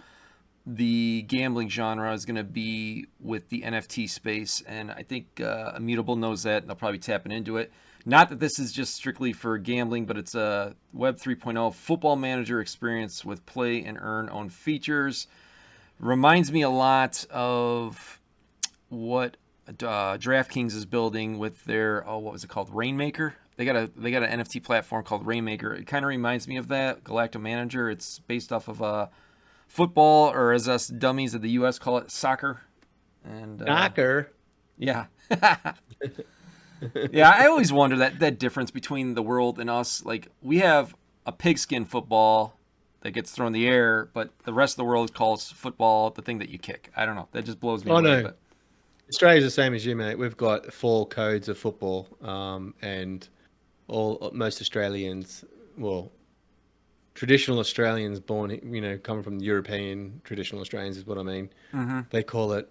the gambling genre is going to be with the NFT space, and I think Immutable knows that, and they'll probably be tapping into it. Not that this is just strictly for gambling, but it's a Web 3.0 football manager experience with play and earn own features. Reminds me a lot of what DraftKings is building with their what was it called, Rainmaker. They got an NFT platform called Rainmaker. It kind of reminds me of that Galacticos Mgr. It's based off of football, or as us dummies of the U.S. call it, soccer. And soccer. Yeah. Yeah, I always wonder that difference between the world and us. Like, we have a pigskin football that gets thrown in the air, but the rest of the world calls football the thing that you kick. I don't know. That just blows me away. No. But Australia's the same as you, mate. We've got 4 codes of football, and most Australians, well, traditional Australians born, coming from the European traditional Australians is what I mean. Mm-hmm. They call it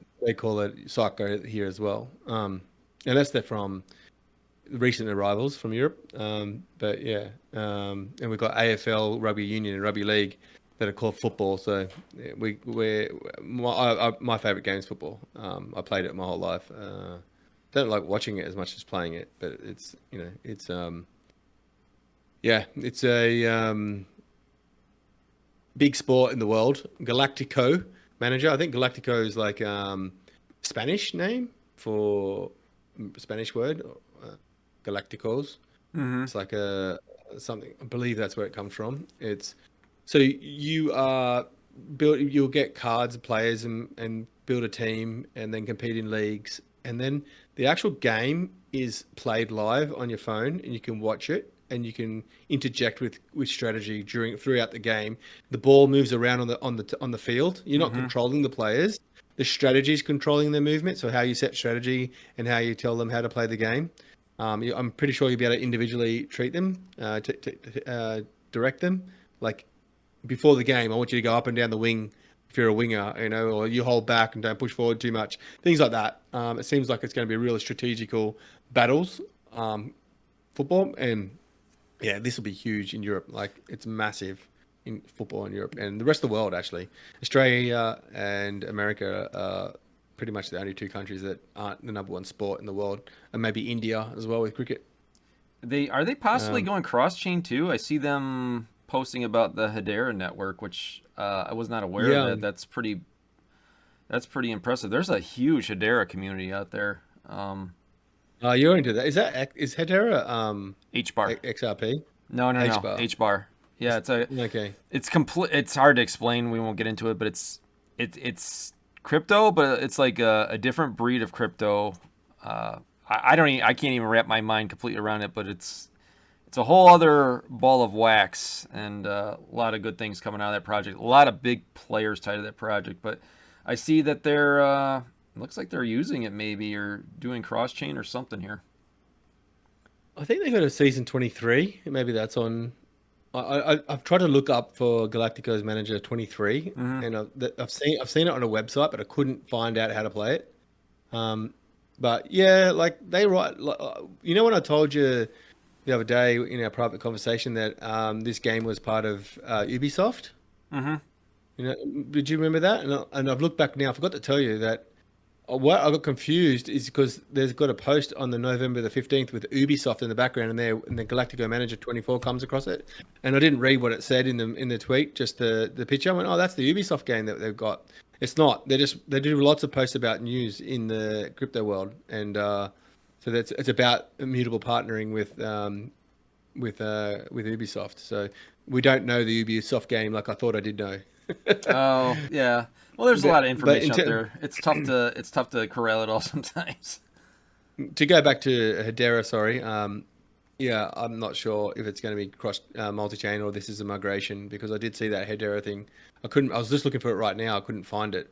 soccer here as well. Unless they're from recent arrivals from Europe. But yeah, and we've got AFL, rugby union, and rugby league that are called football. So my favorite game is football. I played it my whole life. Don't like watching it as much as playing it, but it's a big sport in the world. Galactico manager. I think Galactico is like Spanish name for Spanish word, Galacticos. Mm-hmm. It's like a something. I believe that's where it comes from. It's so you are build. You'll get cards, players, and build a team, and then compete in leagues, and then the actual game is played live on your phone, and you can watch it, and you can interject with strategy throughout the game. The ball moves around on the field. You're not Mm-hmm. controlling the players. The strategy is controlling their movement. So how you set strategy and how you tell them how to play the game. I'm pretty sure you'll be able to individually treat them, direct them. Like before the game, I want you to go up and down the wing if you're a winger, or you hold back and don't push forward too much. Things like that. It seems like it's going to be really strategical battles, football, and yeah, this will be huge in Europe. Like it's massive in football in Europe and the rest of the world. Actually, Australia and America are pretty much the only two countries that aren't the number one sport in the world, and maybe India as well with cricket. Are they possibly going cross chain too? I see them posting about the Hedera network, which I was not aware of. That's pretty impressive. There's a huge Hedera community out there. You're into that? Is Hedera H bar XRP? No, H-bar. H bar. Yeah, Okay. It's complete. It's hard to explain. We won't get into it, but it's crypto, but it's like a different breed of crypto. I can't even wrap my mind completely around it, but it's a whole other ball of wax, and a lot of good things coming out of that project. A lot of big players tied to that project, but I see that they're looks like they're using it maybe or doing cross chain or something here. I think they got a season 23. Maybe that's on. I've tried to look up for Galacticos Mgr 23, and I've seen it on a website, but I couldn't find out how to play it. But yeah, like they write, when I told you the other day in our private conversation that this game was part of Ubisoft. Mm-hmm. Did you remember that? And I've looked back now. I forgot to tell you that what I got confused is because there's got a post on the November the 15th with Ubisoft in the background, and the Galactico Mgr 24 comes across it, and I didn't read what it said in the tweet, just the picture. I went, oh, that's the Ubisoft game that they've got. It's not. They do lots of posts about news in the crypto world, and so it's about Immutable partnering with Ubisoft. So we don't know the Ubisoft game like I thought I did know. Oh yeah. Well, there's a lot of information out there. It's tough to corral it all sometimes. To go back to Hedera, sorry. Yeah, I'm not sure if it's going to be cross multi-chain or this is a migration, because I did see that Hedera thing. I was just looking for it right now. I couldn't find it.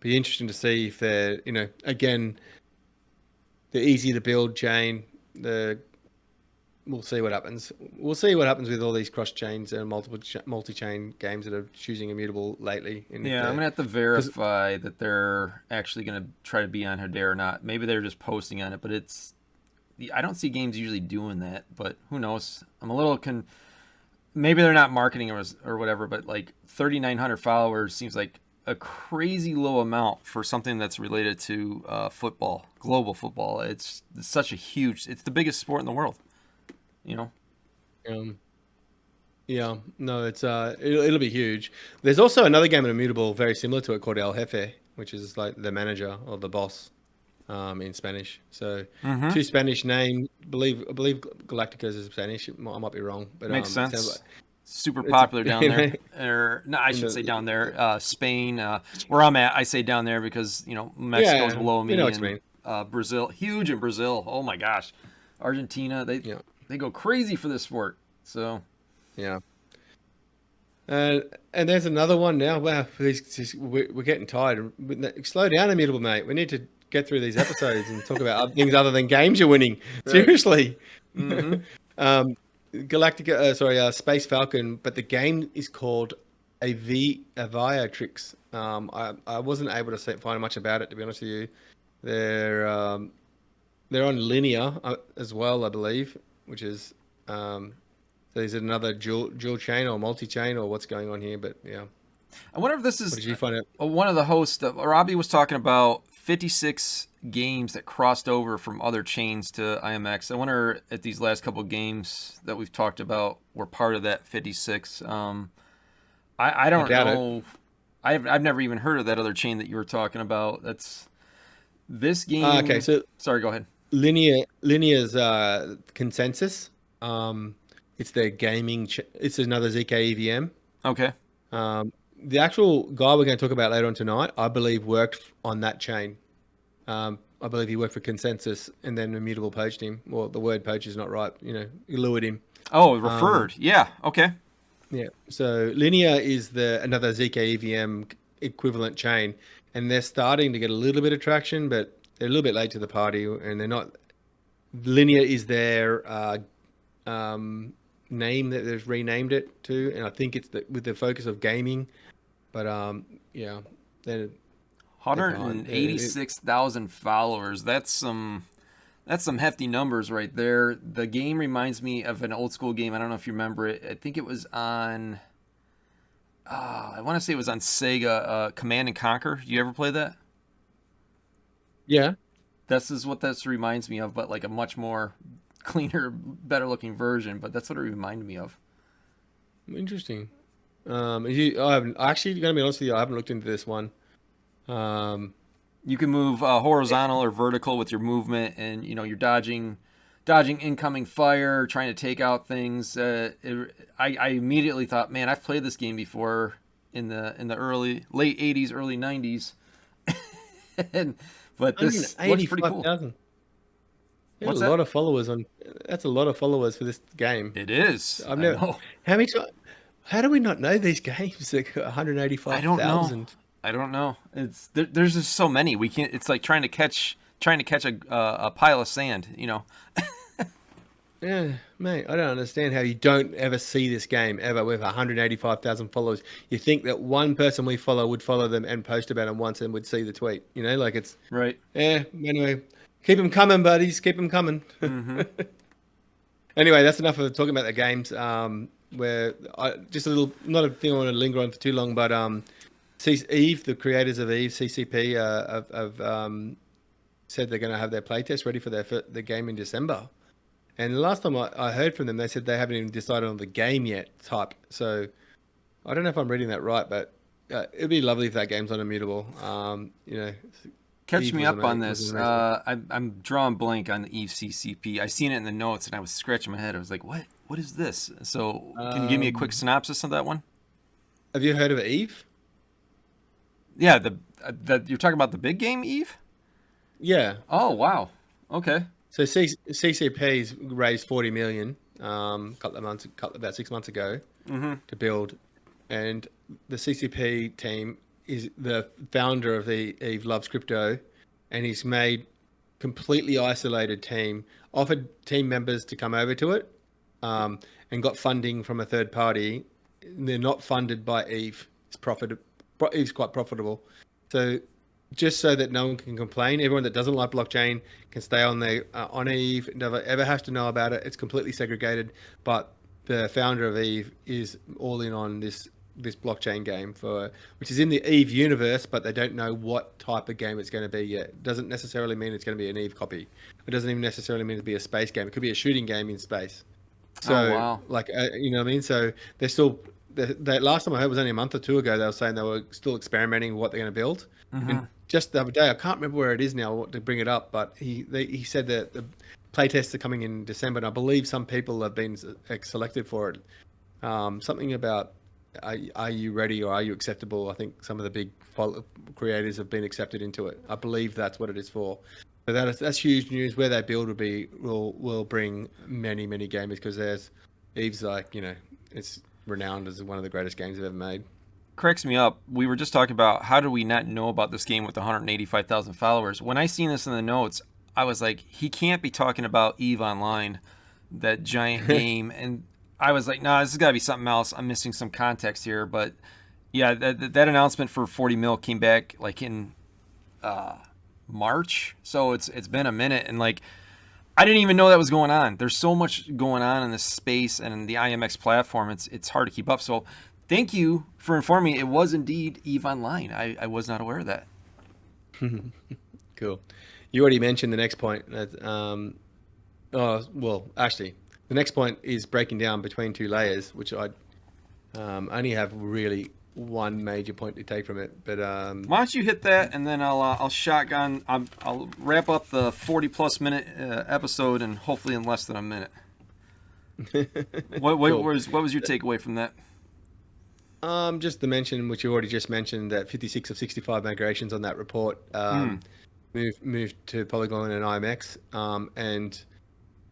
Be interesting to see if they're, again, the easy to build chain. We'll see what happens. We'll see what happens with all these cross chains and multi-chain games that are choosing Immutable lately. Yeah, I'm gonna have to verify that they're actually gonna try to be on Hedera or not. Maybe they're just posting on it, but I don't see games usually doing that. But who knows? I'm a little maybe they're not marketing or whatever. But like 3,900 followers seems like a crazy low amount for something that's related to football, global football. It's such a huge. It's the biggest sport in the world. Yeah, no, it's it'll be huge. There's also another game in Immutable very similar to it called El Jefe, which is like the manager or the boss in Spanish. So two Spanish names. I believe Galacticos is Spanish. I might be wrong, but makes sense. Sounds like, super popular down there. Or no, I shouldn't say down there. Spain, where I'm at, I say down there because Mexico's below me. And Brazil, huge in Brazil. Oh my gosh, Argentina, they go crazy for this sport. So yeah. And there's another one now. Wow, we're getting tired. Slow down, Immutable, mate. We need to get through these episodes and talk about things other than games you're winning. Right. Seriously. Galactica, Space Falcon, but the game is called Aviatrix. I wasn't able to find much about it, to be honest with you. They're on linear as well, I believe, which is so is it another dual chain or multi-chain or what's going on here? But yeah, I wonder if this is. What did you find out? One of the hosts, Robbie, was talking about 56 games that crossed over from other chains to IMX. I wonder if these last couple of games that we've talked about were part of that 56. I don't know. I've never even heard of that other chain that you were talking about. This game. Okay, so Sorry, go ahead. Linear's consensus. It's their gaming. It's another zkEVM. Okay. The actual guy we're going to talk about later on tonight, I believe, worked on that chain. I believe he worked for Consensus, and then Immutable poached him. Well, the word poach is not right. You know, he lured him. Oh, referred. Yeah. Okay. Yeah. So Linear is another zkEVM equivalent chain, and they're starting to get a little bit of traction, but they're a little bit late to the party, and they're not. Linear is their name that they've renamed it to, and I think it's with the focus of gaming. But yeah, they're 186,000 followers. That's some hefty numbers right there. The game reminds me of an old school game. I don't know if you remember it. I think it was on. I want to say it was on Sega. Command and Conquer. You ever play that? Yeah. This is what this reminds me of, but like a much more cleaner, better looking version. But that's what it reminded me of. Interesting. I haven't actually. Gonna be honest with you, I haven't looked into this one. You can move horizontal or vertical with your movement, and you're dodging incoming fire, trying to take out things. I immediately thought, man, I've played this game before in the late 80s, early 90s. But this looks pretty cool. That's a lot of followers That's a lot of followers for this game. It is. I've never. How many times? How do we not know these games? Like 185,000. I don't know. There's just so many. We can't. It's like trying to catch a pile of sand. Yeah, mate. I don't understand how you don't ever see this game ever with 185,000 followers. You think that one person we follow would follow them and post about them once and would see the tweet. Like it's right. Yeah. Anyway, keep them coming, buddies. Keep them coming. Mm-hmm. Anyway, that's enough of talking about the games. Where just a little, not a thing I want to linger on for too long, but Eve, the creators of Eve, CCP, have said they're going to have their playtest ready for the game in December. And the last time I heard from them, they said they haven't even decided on the game yet type. So I don't know if I'm reading that right, but it'd be lovely if that game's on Immutable. Catch Eve me up on this. amazing. I'm drawing blank on the Eve CCP. I seen it in the notes and I was scratching my head. I was like, what? What is this? So can you give me a quick synopsis of that one? Have you heard of Eve? Yeah, you're talking about the big game Eve? Yeah. Oh, wow. Okay. So CCP's raised 40 million about 6 months ago to build, and the CCP team is the founder of the Eve Loves Crypto, and he's made completely isolated team, offered team members to come over to it, and got funding from a third party. They're not funded by Eve. Eve's quite profitable, so just so that no one can complain, everyone that doesn't like blockchain can stay on Eve, never ever has to know about it. It's completely segregated, but the founder of Eve is all in on this blockchain game which is in the Eve universe, but they don't know what type of game it's going to be yet. It doesn't necessarily mean it's going to be an Eve copy. It doesn't even necessarily mean to be a space game. It could be a shooting game in space. So, wow. You know what I mean? So they're still. The last time I heard was only a month or two ago. They were saying they were still experimenting what they're going to build. And just the other day, I can't remember where it is now to bring it up, but he said that the playtests are coming in December, and I believe some people have been selected for it. Something about are you ready or are you acceptable? I think some of the big creators have been accepted into it. I believe that's what it is for. So that's huge news. Where they build will bring many gamers, because there's Eve's it's renowned as one of the greatest games I've ever made. Cracks me up. We were just talking about how do we not know about this game with 185,000 followers. When I seen this in the notes, I was like, he can't be talking about Eve Online, that giant game. And I was like, nah, this has got to be something else. I'm missing some context here. But yeah, that announcement for 40 mil came back like in March. So it's been a minute, and like I didn't even know that was going on. There's so much going on in this space and in the IMX platform. It's hard to keep up. So thank you for informing me. It was indeed Eve Online. I was not aware of that. Cool. You already mentioned the next point. Actually, the next point is breaking down between two layers, which I only have really one major point to take from it. But Why don't you hit that, and then I'll shotgun. I'll wrap up the 40+ minute episode, and hopefully in less than a minute. What Cool. was your takeaway from that? Just the mention, which you already just mentioned, that 56 of 65 migrations on that report moved to Polygon and IMX. And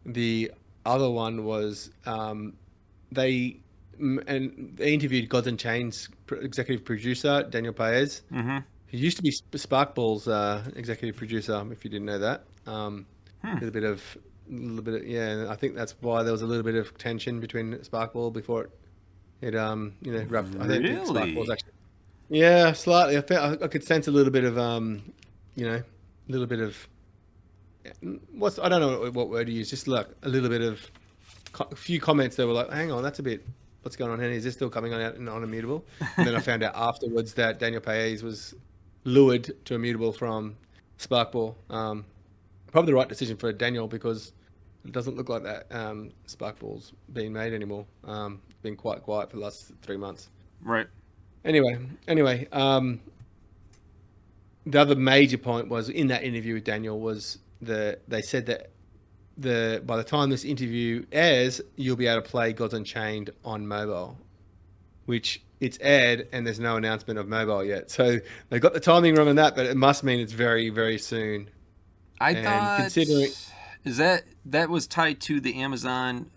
the other one was they interviewed Gods and Chains executive producer Daniel Paez, who used to be Sparkball's executive producer. If you didn't know that, a little bit of yeah. I think that's why there was a little bit of tension between Sparkball before it wrapped. I think Sparkball's actually slightly. I could sense a little bit of a little bit of I don't know what word to use. Just like a little bit of a few comments that were like, hang on, that's a bit. What's going on here? Is this still coming on out on Immutable? And then I found out afterwards that Daniel Paez was lured to Immutable from Sparkball. Probably the right decision for Daniel, because it doesn't look like that Sparkball's being made anymore. It's been quite quiet for the last 3 months. Right. Anyway, the other major point was in that interview with Daniel was they said that by the time this interview airs, you'll be able to play Gods Unchained on mobile, which it's aired and there's no announcement of mobile yet. So they got the timing wrong on that, but it must mean it's very, very soon. I thought considering that was tied to the Amazon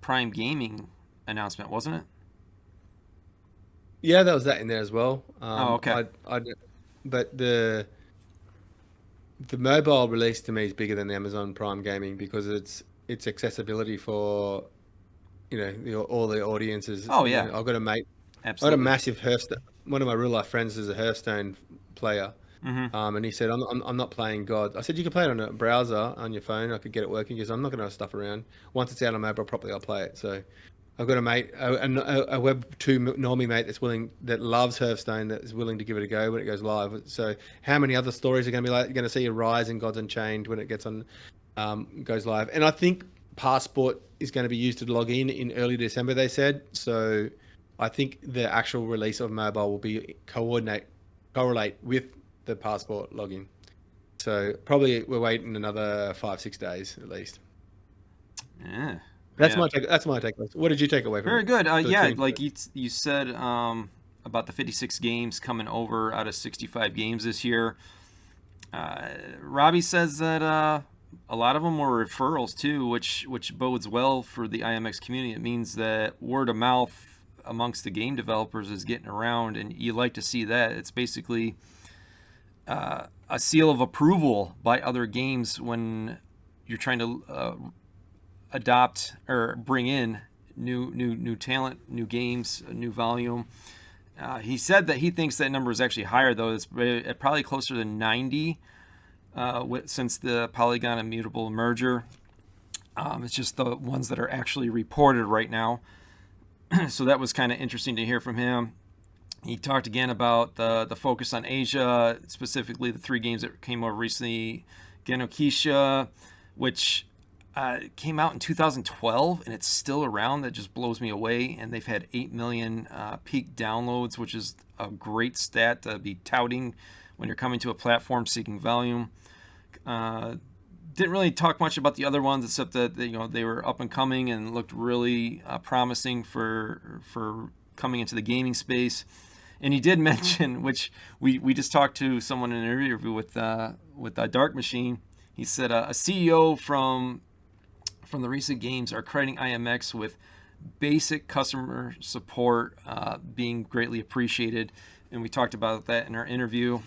Prime Gaming announcement, wasn't it? Yeah, that was that in there as well. Okay. But the mobile release to me is bigger than Amazon Prime Gaming because it's accessibility for all the audiences. Oh yeah, I've got a mate. Absolutely. I got a massive Hearthstone. One of my real life friends is a Hearthstone player, and he said, "I'm not playing God." I said, "You can play it on a browser on your phone. I could get it working." Because I'm not going to stuff around. Once it's out on mobile properly, I'll play it. So I've got a mate, a Web 2 normie mate that loves Hearthstone, that is willing to give it a go when it goes live. So how many other stories are going to be like? You're going to see a rise in Gods Unchained when it gets on, goes live. And I think Passport is going to be used to log in early December, they said. So I think the actual release of mobile will be correlate with the Passport login. So probably we're waiting another 5-6 days at least. Yeah. That's my takeaway. What did you take away from Very it? good. Like you said about the 56 games coming over out of 65 games this year. Robbie says that a lot of them were referrals too, which bodes well for the IMX community. It means that word of mouth amongst the game developers is getting around, and you like to see that. It's basically a seal of approval by other games when you're trying to adopt or bring in new talent, new games, new volume. He said that he thinks that number is actually higher, though. It's probably closer to 90 since the Polygon Immutable merger. It's just the ones that are actually reported right now. So that was kind of interesting to hear from him. He talked again about the focus on Asia, specifically the 3 games that came over recently. Keiishi, which came out in 2012 and it's still around. That just blows me away. And they've had 8 million peak downloads, which is a great stat to be touting when you're coming to a platform seeking volume. Didn't really talk much about the other ones, except that they were up and coming and looked really promising for coming into the gaming space. And he did mention, which we just talked to someone in an interview with Dark Machine. He said a CEO from the recent games are crediting IMX with basic customer support being greatly appreciated, and we talked about that in our interview.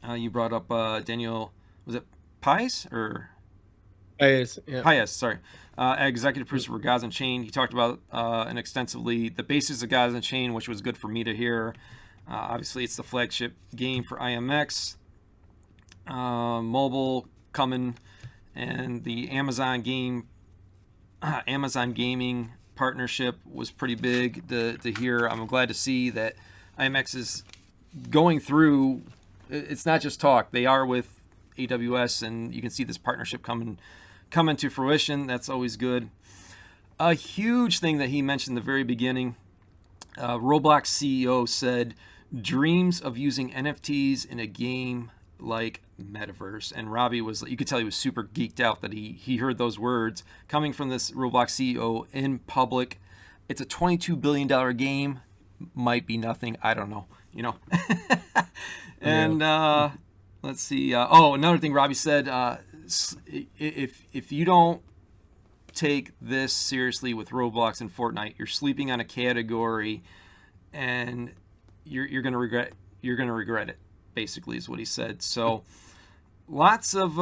You brought up Daniel, was it Paez or Paez? Yeah. Paez, sorry. Executive producer for Gods Unchained. He talked about and extensively the basics of Gods Unchained, which was good for me to hear. Obviously, it's the flagship game for IMX. Mobile coming, and the Amazon Gaming partnership was pretty big to hear. I'm glad to see that IMX is going through. It's not just talk. They are with AWS, and you can see this partnership coming to fruition. That's always good. A huge thing that he mentioned in the very beginning Roblox CEO said, dreams of using NFTs in a game like Metaverse. And Robbie was, you could tell he was super geeked out that he heard those words coming from this Roblox CEO in public. It's a $22 billion game. Might be nothing. I don't know. And let's see. Another thing Robbie said, if you don't take this seriously with Roblox and Fortnite, you're sleeping on a category, and you're gonna regret it. Basically, is what he said. So, lots of.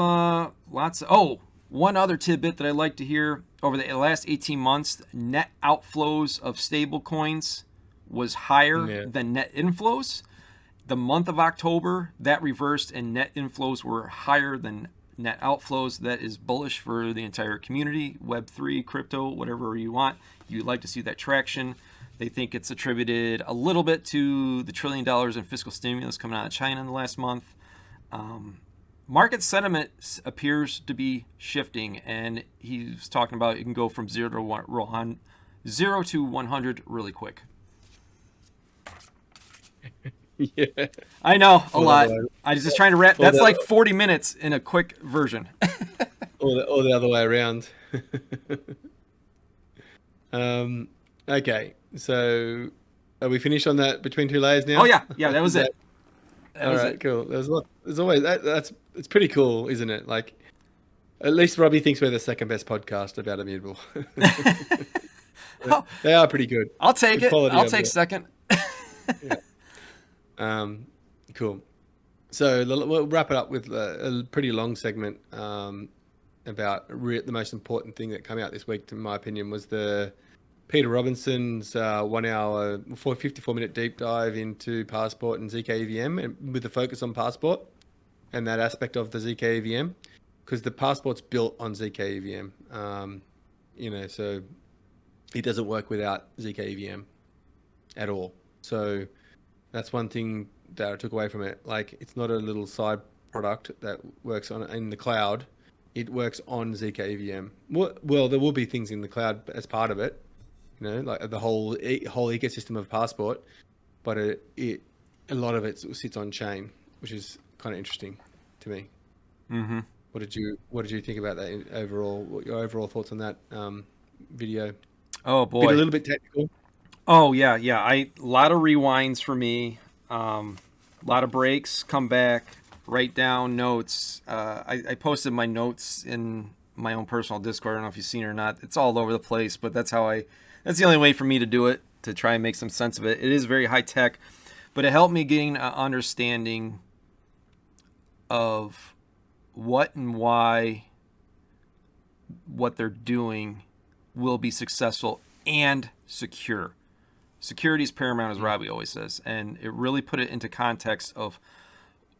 One other tidbit that I'd like to hear: over the last 18 months, net outflows of stable coins was higher than net inflows. The month of October, that reversed, and net inflows were higher than net outflows. That is bullish for the entire community, Web3, crypto, whatever you want. You'd like to see that traction. They think it's attributed a little bit to the $1 trillion in fiscal stimulus coming out of China in the last month. Market sentiment appears to be shifting, and he's talking about it can go from 0 to 100 really quick. Yeah, I know, a lot. I was just trying to wrap. That's like 40 minutes in a quick version. or the other way around. Okay, so are we finished on that between two layers now? Oh yeah, that was it. All right, cool. There's always it's pretty cool, isn't it? Like, at least Robbie thinks we're the second best podcast about Immutable. They are pretty good. I'll take it. I'll take second. Yeah. Cool. So we'll wrap it up with a pretty long segment about the most important thing that came out this week, in my opinion, was the Peter Robinson's 1 hour, 54-minute deep dive into Passport and zkEVM, and with the focus on Passport and that aspect of the zkEVM, because the Passport's built on zkEVM. So it doesn't work without zkEVM at all. So that's one thing that I took away from it. Like, it's not a little side product that works in the cloud. It works on zkEVM. Well, there will be things in the cloud as part of it, like the whole ecosystem of Passport, but a lot of it sits on chain, which is kind of interesting to me. Mm-hmm. What did you think about that overall? What your overall thoughts on that video? Oh boy, a little bit technical. Oh yeah. A lot of rewinds for me. A lot of breaks. Come back. Write down notes. I posted my notes in my own personal Discord. I don't know if you've seen it or not. It's all over the place, but that's the only way for me to do it, to try and make some sense of it. It is very high tech, but it helped me gain an understanding of what and why what they're doing will be successful and secure. Security is paramount, as Robbie always says, and it really put it into context of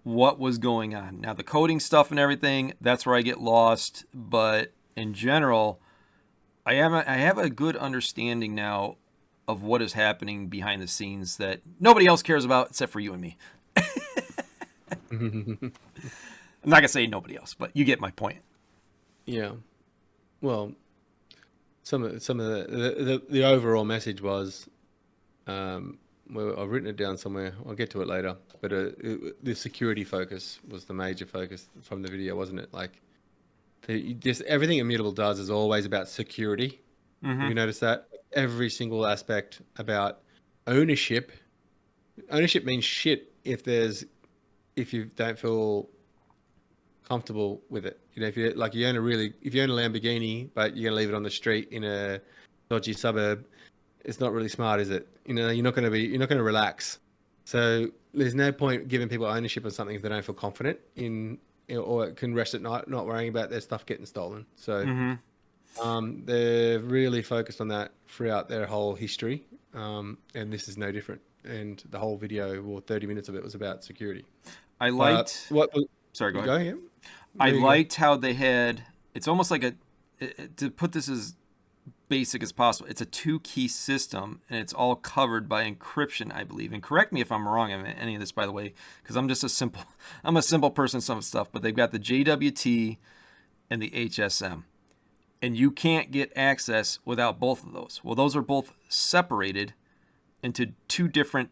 what was going on. Now, the coding stuff and everything, that's where I get lost, but in general, I have a good understanding now of what is happening behind the scenes that nobody else cares about except for you and me. I'm not going to say nobody else, but you get my point. Yeah. Well, some of the overall message was, I've written it down somewhere. I'll get to it later. But the security focus was the major focus from the video, wasn't it? Like, just everything Immutable does is always about security. Mm-hmm. Have you noticed that? Every single aspect about ownership. Ownership means shit if you don't feel comfortable with it. If you own if you own a Lamborghini but you're gonna leave it on the street in a dodgy suburb, it's not really smart, is it? You're not going to relax. So there's no point giving people ownership of something if they don't feel confident in, or can rest at night not worrying about their stuff getting stolen. So they're really focused on that throughout their whole history, and this is no different. And the whole video, 30 minutes of it, was about security. I liked. Sorry, go ahead. I liked how they had. It's almost like to put this as basic as possible. It's a 2-key system, and it's all covered by encryption, I believe. And correct me if I'm wrong on any of this, by the way, because I'm a simple person, some stuff. But they've got the JWT and the HSM, and you can't get access without both of those. Well, those are both separated into two different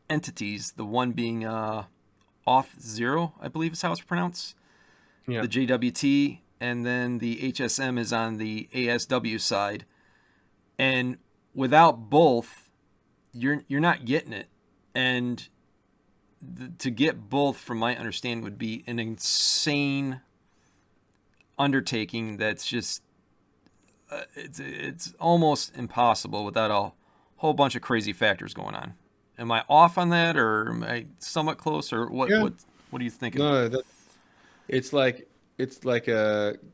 entities. The one being Auth0, I believe is how it's pronounced. Yeah. The JWT, and then the HSM is on the ASW side. And without both, you're not getting it. And to get both, from my understanding, would be an insane undertaking that's just it's almost impossible without a whole bunch of crazy factors going on. Am I off on that, or am I somewhat close, or what? Yeah. What are you thinking? No, it's like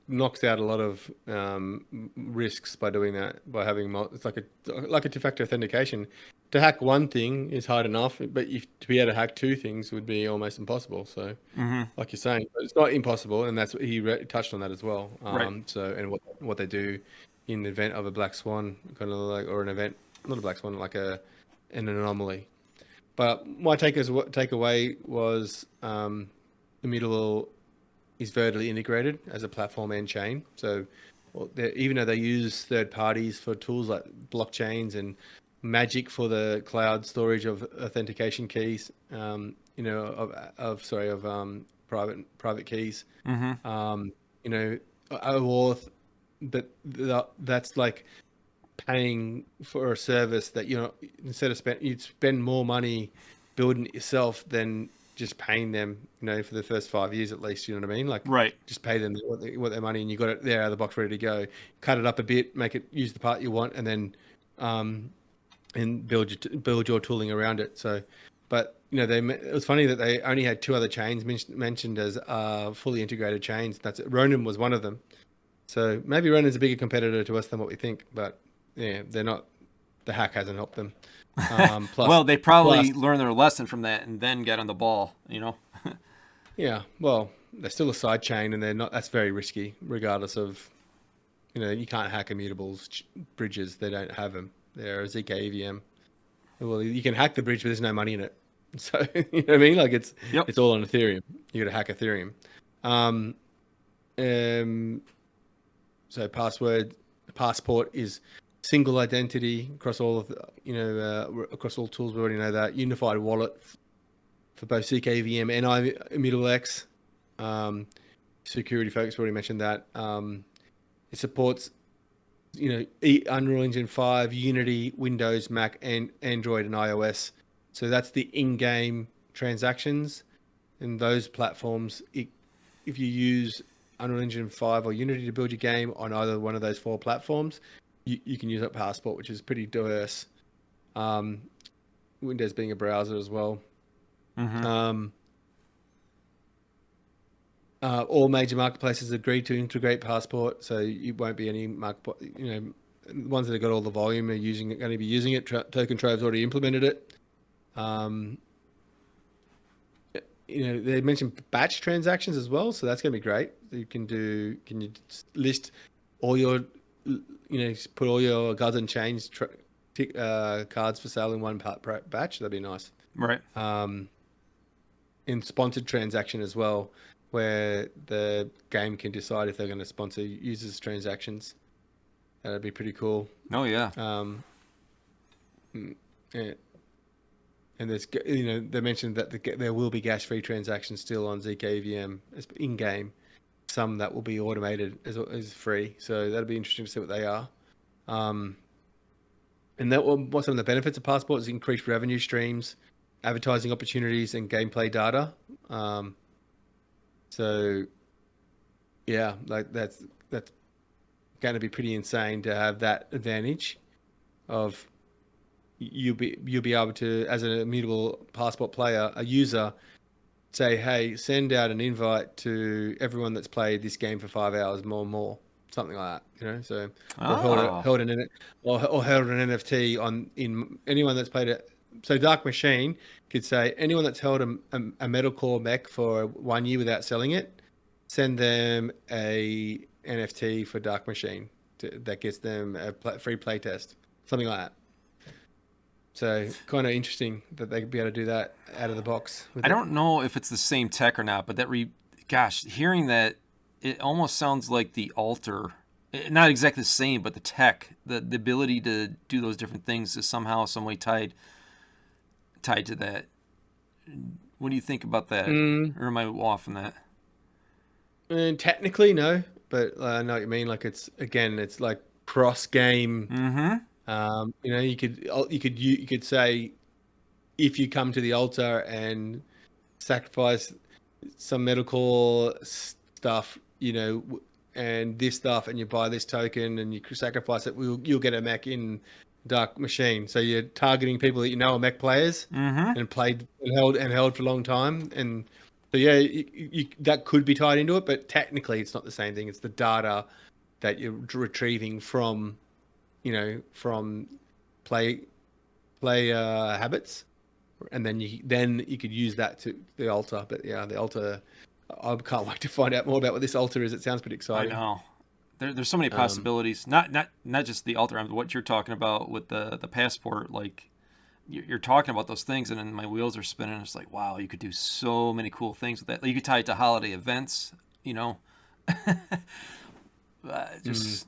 knocks out a lot of risks by doing that, by having it's like a two-factor authentication. To hack one thing is hard enough, but to be able to hack two things would be almost impossible. So, like you're saying, but it's not impossible, and that's what he touched on that as well. Right. So, and what they do in the event of a black swan, kind of like, or an event, not a black swan, like an anomaly. But my takeaway was Immutable is vertically integrated as a platform and chain. So even though they use third parties for tools like blockchains and Magic for the cloud storage of authentication keys, of private keys, OAuth, but that's like paying for a service that you'd spend more money building it yourself than just paying them, for the first 5 years at least. You know what I mean? Like, Right. Just pay them what their money, and you got it there out of the box ready to go. Cut it up a bit, make it use the part you want, and then and build your tooling around it. So, but it was funny that they only had two other chains mentioned as fully integrated chains. Ronin was one of them. So maybe Ronin's a bigger competitor to us than what we think, but yeah, they're not. The hack hasn't helped them. Plus, well, they probably learned their lesson from that and then get on the ball. Yeah, well, they're still a side chain, and they're not. That's very risky, regardless of. You can't hack Immutable's bridges. They don't have them. They're a zkEVM. Well, you can hack the bridge, but there's no money in it. So you know what I mean? Like it's all on Ethereum. You got to hack Ethereum. So passport is single identity across all of across all tools. We already know that. Unified wallet for both zkEVM and Immutable X. Security folks already mentioned that. It supports Unreal Engine 5, Unity, Windows, Mac, and Android and iOS. So that's the in-game transactions in those platforms. If you use Unreal Engine 5 or Unity to build your game on either one of those four platforms, you can use that Passport, which is pretty diverse. Windows being a browser as well. All major marketplaces agreed to integrate Passport, so it won't be any ones that have got all the volume are going to be using it. Token Trove's already implemented it. They mentioned batch transactions as well, so that's going to be great. Can you list all your, put all your Gods and Chains cards for sale in one batch? That'd be nice. Right. In sponsored transaction as well, where the game can decide if they're going to sponsor users' transactions. That'd be pretty cool. Oh yeah. Yeah. And there's, they mentioned that there will be gas-free transactions still on zkEVM in-game. Some that will be automated as free. So that'll be interesting to see what they are. And what some of the benefits of Passport is increased revenue streams, advertising opportunities, and gameplay data. So yeah, like that's going to be pretty insane to have that advantage of you'll be able to, as an Immutable Passport player, a user, say, hey, send out an invite to everyone that's played this game for 5 hours, more, something like that, So or held an NFT in anyone that's played it. So Dark Machine could say anyone that's held a metalcore mech for 1 year without selling it, send them a NFT for Dark Machine that gets them a free playtest, something like that. So kind of interesting that they could be able to do that out of the box. I don't know if it's the same tech or not, but hearing that, it almost sounds like the altar. Not exactly the same, but the tech, the ability to do those different things is somehow, some way tied tied to that. What do you think about that? Or am I off on that? And technically, no, but I know what you mean. Like it's like cross game. You know, you could say if you come to the altar and sacrifice some medical stuff, you know, and this stuff, and you buy this token and you sacrifice it, you'll get a mech in Dark Machine. So you're targeting people that you know are mech players and played and held for a long time. And so yeah, that could be tied into it, but technically it's not the same thing. It's the data that you're retrieving from, you know, from play habits, and then you could use that to the altar. But yeah, the altar, I can't wait to find out more about what this altar is. It sounds pretty exciting. I know. There's so many possibilities. Not just the altar. What you're talking about with the passport. Like you're talking about those things, and then my wheels are spinning. It's like, wow, you could do so many cool things with that. Like, you could tie it to holiday events. You know, just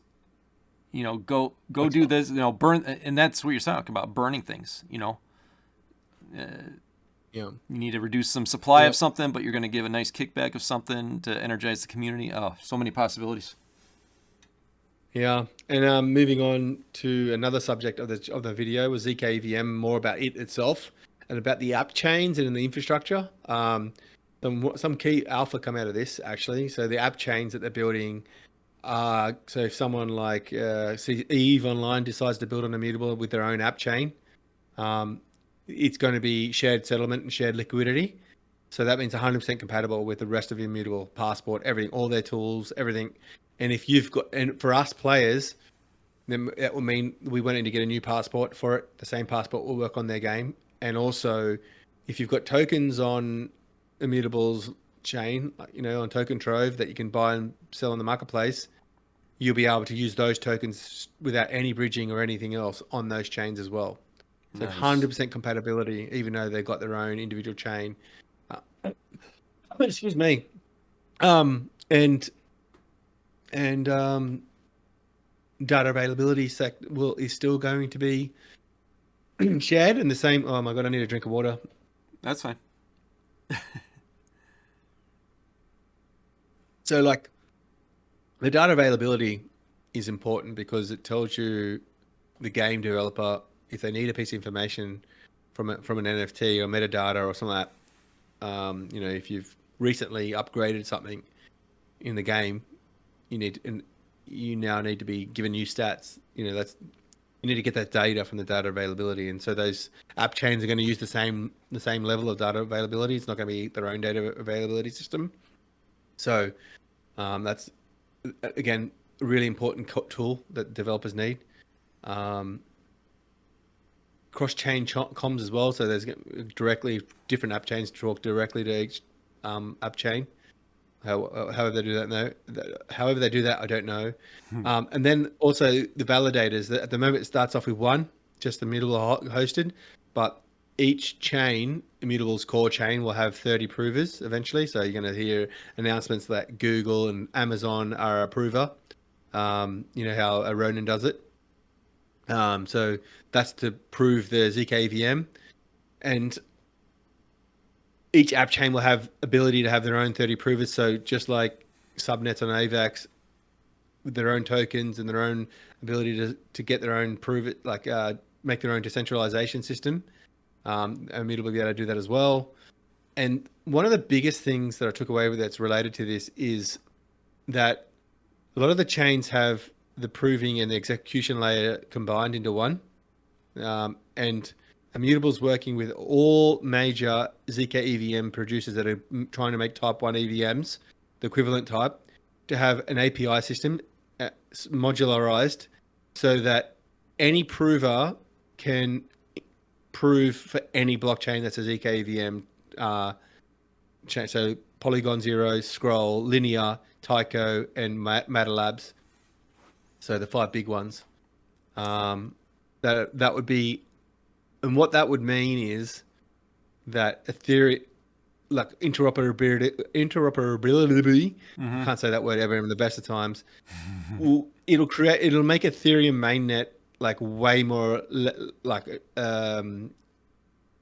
you know, go do this. You know, burn, and that's what you're talking about, burning things. You know. Yeah. You need to reduce some supply of something, but you're going to give a nice kickback of something to energize the community. Oh, so many possibilities. Yeah, and moving on to another subject of the video was zkEVM, more about it itself and about the app chains and the infrastructure. Some key alpha come out of this actually. So the app chains that they're building. So if someone like Eve Online decides to build an Immutable with their own app chain, it's going to be shared settlement and shared liquidity. So that means 100% compatible with the rest of Immutable, Passport, everything, all their tools, everything. And if you've got, and for us players, then that will mean we won't need to get a new passport for it. The same passport will work on their game. And also, if you've got tokens on Immutable's chain, you know, on Token Trove that you can buy and sell on the marketplace, you'll be able to use those tokens without any bridging or anything else on those chains as well. So Nice. 100% compatibility, even though they've got their own individual chain. Excuse me. And data availability is still going to be shared in the same. Oh my god, I need a drink of water. That's fine. So like, the data availability is important because it tells you, the game developer, if they need a piece of information from an NFT or metadata or something like that. You know, if you've recently upgraded something in the game, you now need to be given new stats. You know, you need to get that data from the data availability, and so those app chains are going to use the same level of data availability. It's not going to be their own data availability system. So that's again a really important tool that developers need. Cross-chain comms as well. So there's directly different app chains talk directly to each app chain. However they do that, however they do that, I don't know. And then also the validators. At the moment, it starts off with one, just the Immutable hosted, but each chain, Immutable's core chain, will have 30 provers eventually. So you're going to hear announcements that Google and Amazon are a prover. You know how Ronin does it. So that's to prove the zkEVM, and each app chain will have ability to have their own 30 provers. So just like subnets on AVAX, with their own tokens and their own ability to get their own make their own decentralization system. Immutable will be able to do that as well. And one of the biggest things that I took away with that's related to this is that a lot of the chains have the proving and the execution layer combined into one. And Immutable's working with all major zkEVM producers that are trying to make type 1 EVMs, the equivalent type, to have an API system modularized so that any prover can prove for any blockchain that's a zkEVM chain. So Polygon 0, Scroll, Linear, Tyco, and Matter Labs. So the 5 big ones. That would be, and what that would mean is that Ethereum, like interoperability, I can't say that word ever in the best of times. It'll make Ethereum mainnet like way more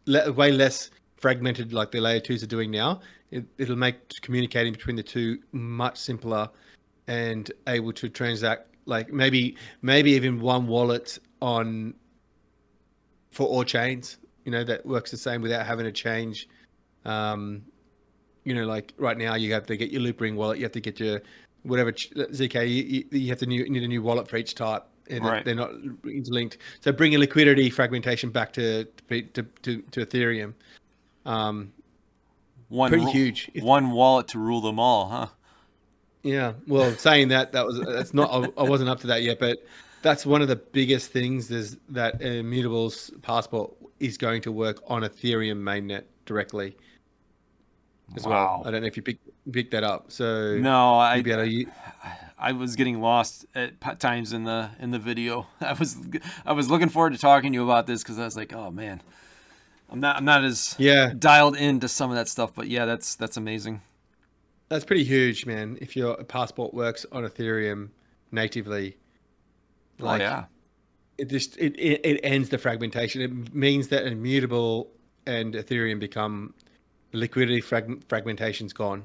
way less fragmented like the layer 2s are doing now. It'll make communicating between the two much simpler and able to transact like maybe even one wallet on for all chains, that works the same without having to change. Like right now you have to get your loop ring wallet, you have to get your whatever zk, you have to need a new wallet for each type, and Right. they're not interlinked. So bringing liquidity fragmentation back to Ethereum, pretty huge. One wallet to rule them all, huh? Yeah, well, saying that's not, I wasn't up to that yet, but that's one of the biggest things is that Immutable's passport is going to work on Ethereum mainnet directly as well. Wow. I don't know if you picked that up. So No, you'd be able to, I was getting lost at times in the video. I was looking forward to talking to you about this because I was like, oh man, I'm not as dialed into some of that stuff, but yeah, that's amazing. That's pretty huge, man. If your passport works on Ethereum natively, Oh yeah, it ends the fragmentation. It means that Immutable and Ethereum become liquidity fragmentation's gone.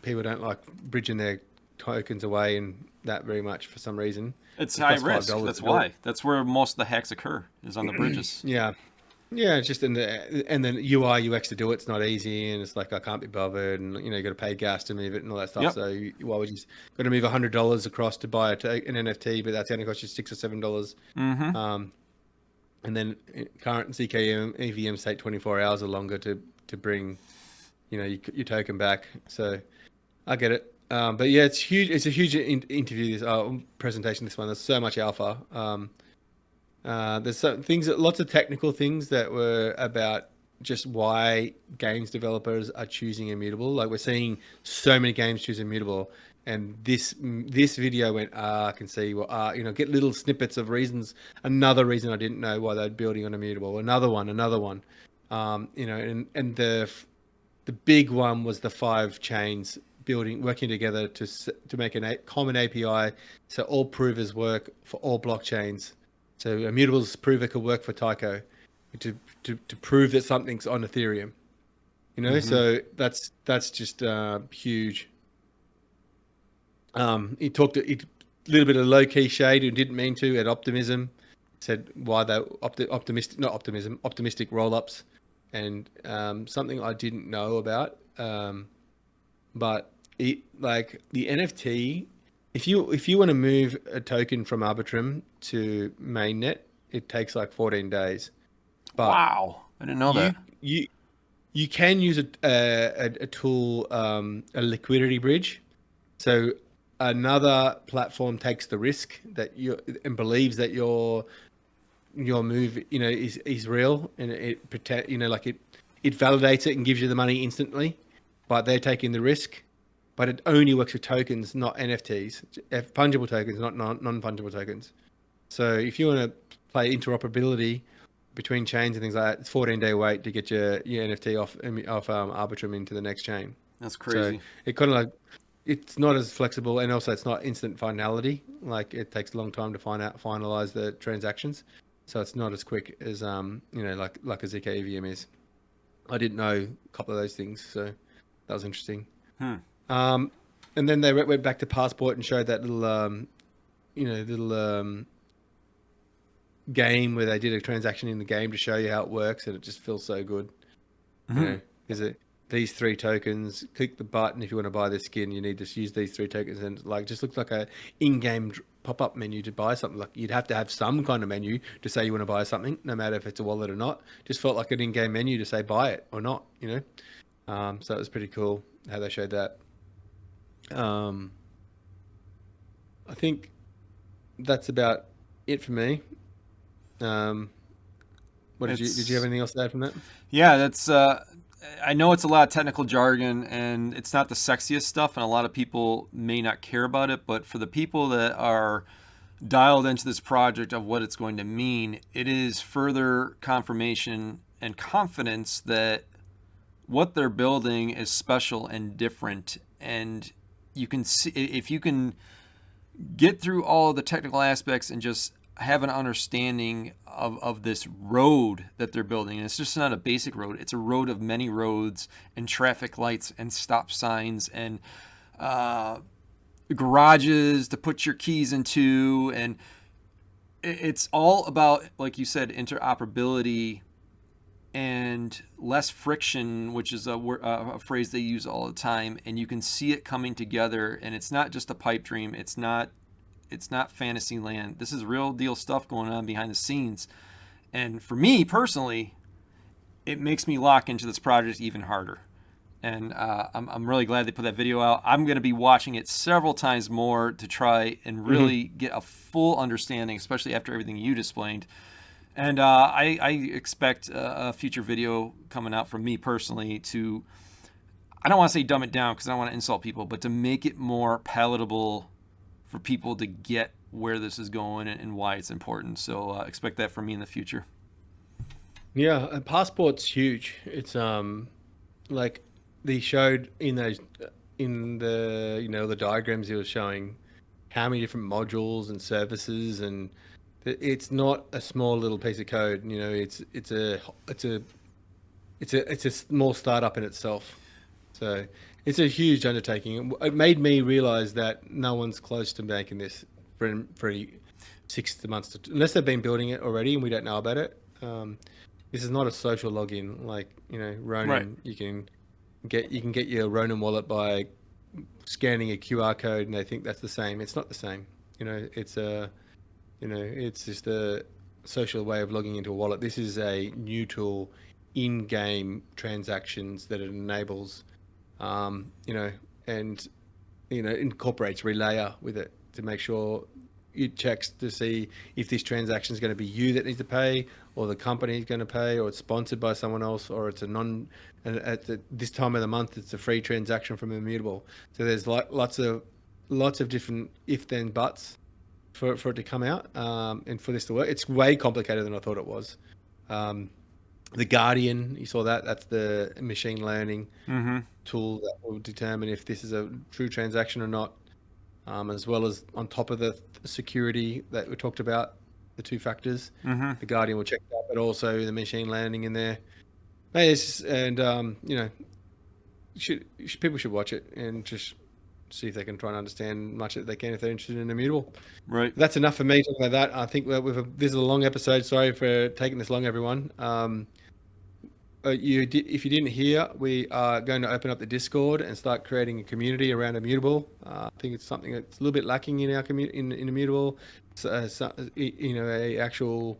People don't like bridging their tokens away and that very much for some reason. It's high risk. That's why. That's where most of the hacks occur, is on the bridges. Yeah, it's just and then UI UX to do it's not easy, and it's like I can't be bothered, and you got to pay gas to move it and all that stuff. Yep. So why would you got to move $100 across to buy an NFT, but that's going to cost you $6 or $7. Mm-hmm. And then current zkEVMs take 24 hours or longer to bring, your token back. So I get it. But yeah, it's huge. It's a huge interview. This presentation. This one. There's so much alpha. There's some things, lots of technical things that were about just why games developers are choosing Immutable. Like we're seeing so many games choose Immutable, and this video went, I can see, get little snippets of reasons. Another reason I didn't know why they're building on Immutable. Another one. And the big one was the 5 chains working together to make a common API, so all provers work for all blockchains. So Immutable's prover could work for Tyco to prove that something's on Ethereum. So that's just huge. He talked a little bit of low key shade who didn't mean to at Optimism, said why they optimistic roll ups, and something I didn't know about. But like the NFT. If you want to move a token from Arbitrum to mainnet, it takes like 14 days. But wow, I didn't know that. You can use a tool, a liquidity bridge. So another platform takes the risk and believes that your move is real, and it validates it and gives you the money instantly, but they're taking the risk. But it only works with tokens, not NFTs. Fungible tokens, not non-fungible tokens. So if you want to play interoperability between chains and things like that, it's 14-day wait to get your NFT off Arbitrum into the next chain. That's crazy. So it kind of it's not as flexible, and also it's not instant finality. Like it takes a long time to finalize the transactions. So it's not as quick as like a zkEVM is. I didn't know a couple of those things, so that was interesting. And then they went back to Passport and showed that little game where they did a transaction in the game to show you how it works, and it just feels so good. Is it these 3 tokens? Click the button if you want to buy this skin. You need to use these 3 tokens, and just looks like a in-game pop-up menu to buy something. Like you'd have to have some kind of menu to say you want to buy something, no matter if it's a wallet or not. Just felt like an in-game menu to say buy it or not. So it was pretty cool how they showed that. I think that's about it for me. Did you have anything else to add from that? Yeah, that's I know it's a lot of technical jargon and it's not the sexiest stuff, and a lot of people may not care about it, but for the people that are dialed into this project of what it's going to mean, it is further confirmation and confidence that what they're building is special and different. And you can see, if you can get through all of the technical aspects and just have an understanding of this road that they're building. And it's just not a basic road. It's a road of many roads and traffic lights and stop signs and garages to put your keys into. And it's all about, like you said, interoperability and less friction, which is a phrase they use all the time. And you can see it coming together. And it's not just a pipe dream. It's not fantasy land. This is real deal stuff going on behind the scenes. And for me personally, it makes me lock into this project even harder. And I'm really glad they put that video out. I'm going to be watching it several times more to try and really get a full understanding, especially after everything you explained. And I expect a future video coming out from me personally to, I don't want to say dumb it down because I don't want to insult people, but to make it more palatable for people to get where this is going and why it's important. So expect that from me in the future. Yeah, and Passport's huge. It's like they showed in the the diagrams he was showing how many different modules and services, and it's not a small little piece of code. It's a small startup in itself. So it's a huge undertaking. It made me realize that no one's close to making this for 6 months, unless they've been building it already and we don't know about it. This is not a social login like Ronin. Right. You can get your Ronin wallet by scanning a QR code, and they think that's the same. It's not the same. It's just a social way of logging into a wallet. This is a new tool, in-game transactions that it enables. Incorporates Relayer with it to make sure it checks to see if this transaction is going to be you that needs to pay, or the company is going to pay, or it's sponsored by someone else, or it's at this time of the month it's a free transaction from Immutable. So there's lots of different if then buts for it to come out, and for this to work. It's way complicated than I thought it was. The Guardian, you saw that. That's the machine learning tool that will determine if this is a true transaction or not, as well as on top of the security that we talked about, the 2 factors. The Guardian will check that, but also the machine learning in there. People should watch it and just see if they can try and understand much that they can if they're interested in Immutable. Right. That's enough for me talking about that. I think this is a long episode. Sorry for taking this long, everyone. If you didn't hear, we are going to open up the Discord and start creating a community around Immutable. I think it's something that's a little bit lacking in our community in Immutable. A actual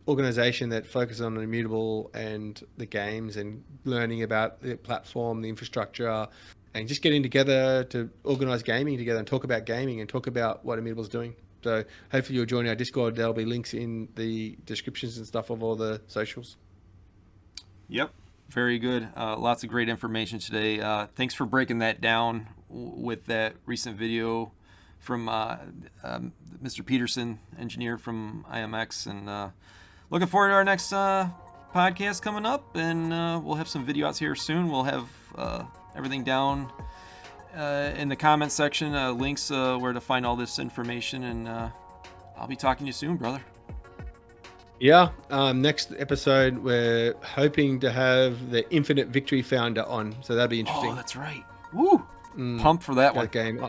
organization that focuses on Immutable and the games and learning about the platform, the infrastructure, and just getting together to organize gaming together and talk about gaming and talk about what Immutable's doing. So hopefully you'll join our Discord. There'll be links in the descriptions and stuff of all the socials. Yep. Very good. Lots of great information today. Thanks for breaking that down with that recent video from Mr. Peterson, engineer from IMX. And looking forward to our next podcast coming up. And we'll have some video outs here soon. We'll have everything down in the comment section, links where to find all this information. And I'll be talking to you soon, brother. Yeah, next episode we're hoping to have the Infinite Victory founder on, so that'll be interesting. Oh, that's right. Woo! Pumped for that one. Game.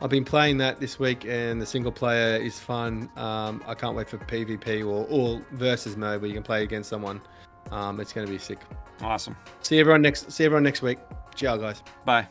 I've been playing that this week, and the single player is fun. I can't wait for PvP or versus mode where you can play against someone. It's going to be sick. Awesome. See everyone next week. Ciao, guys. Bye.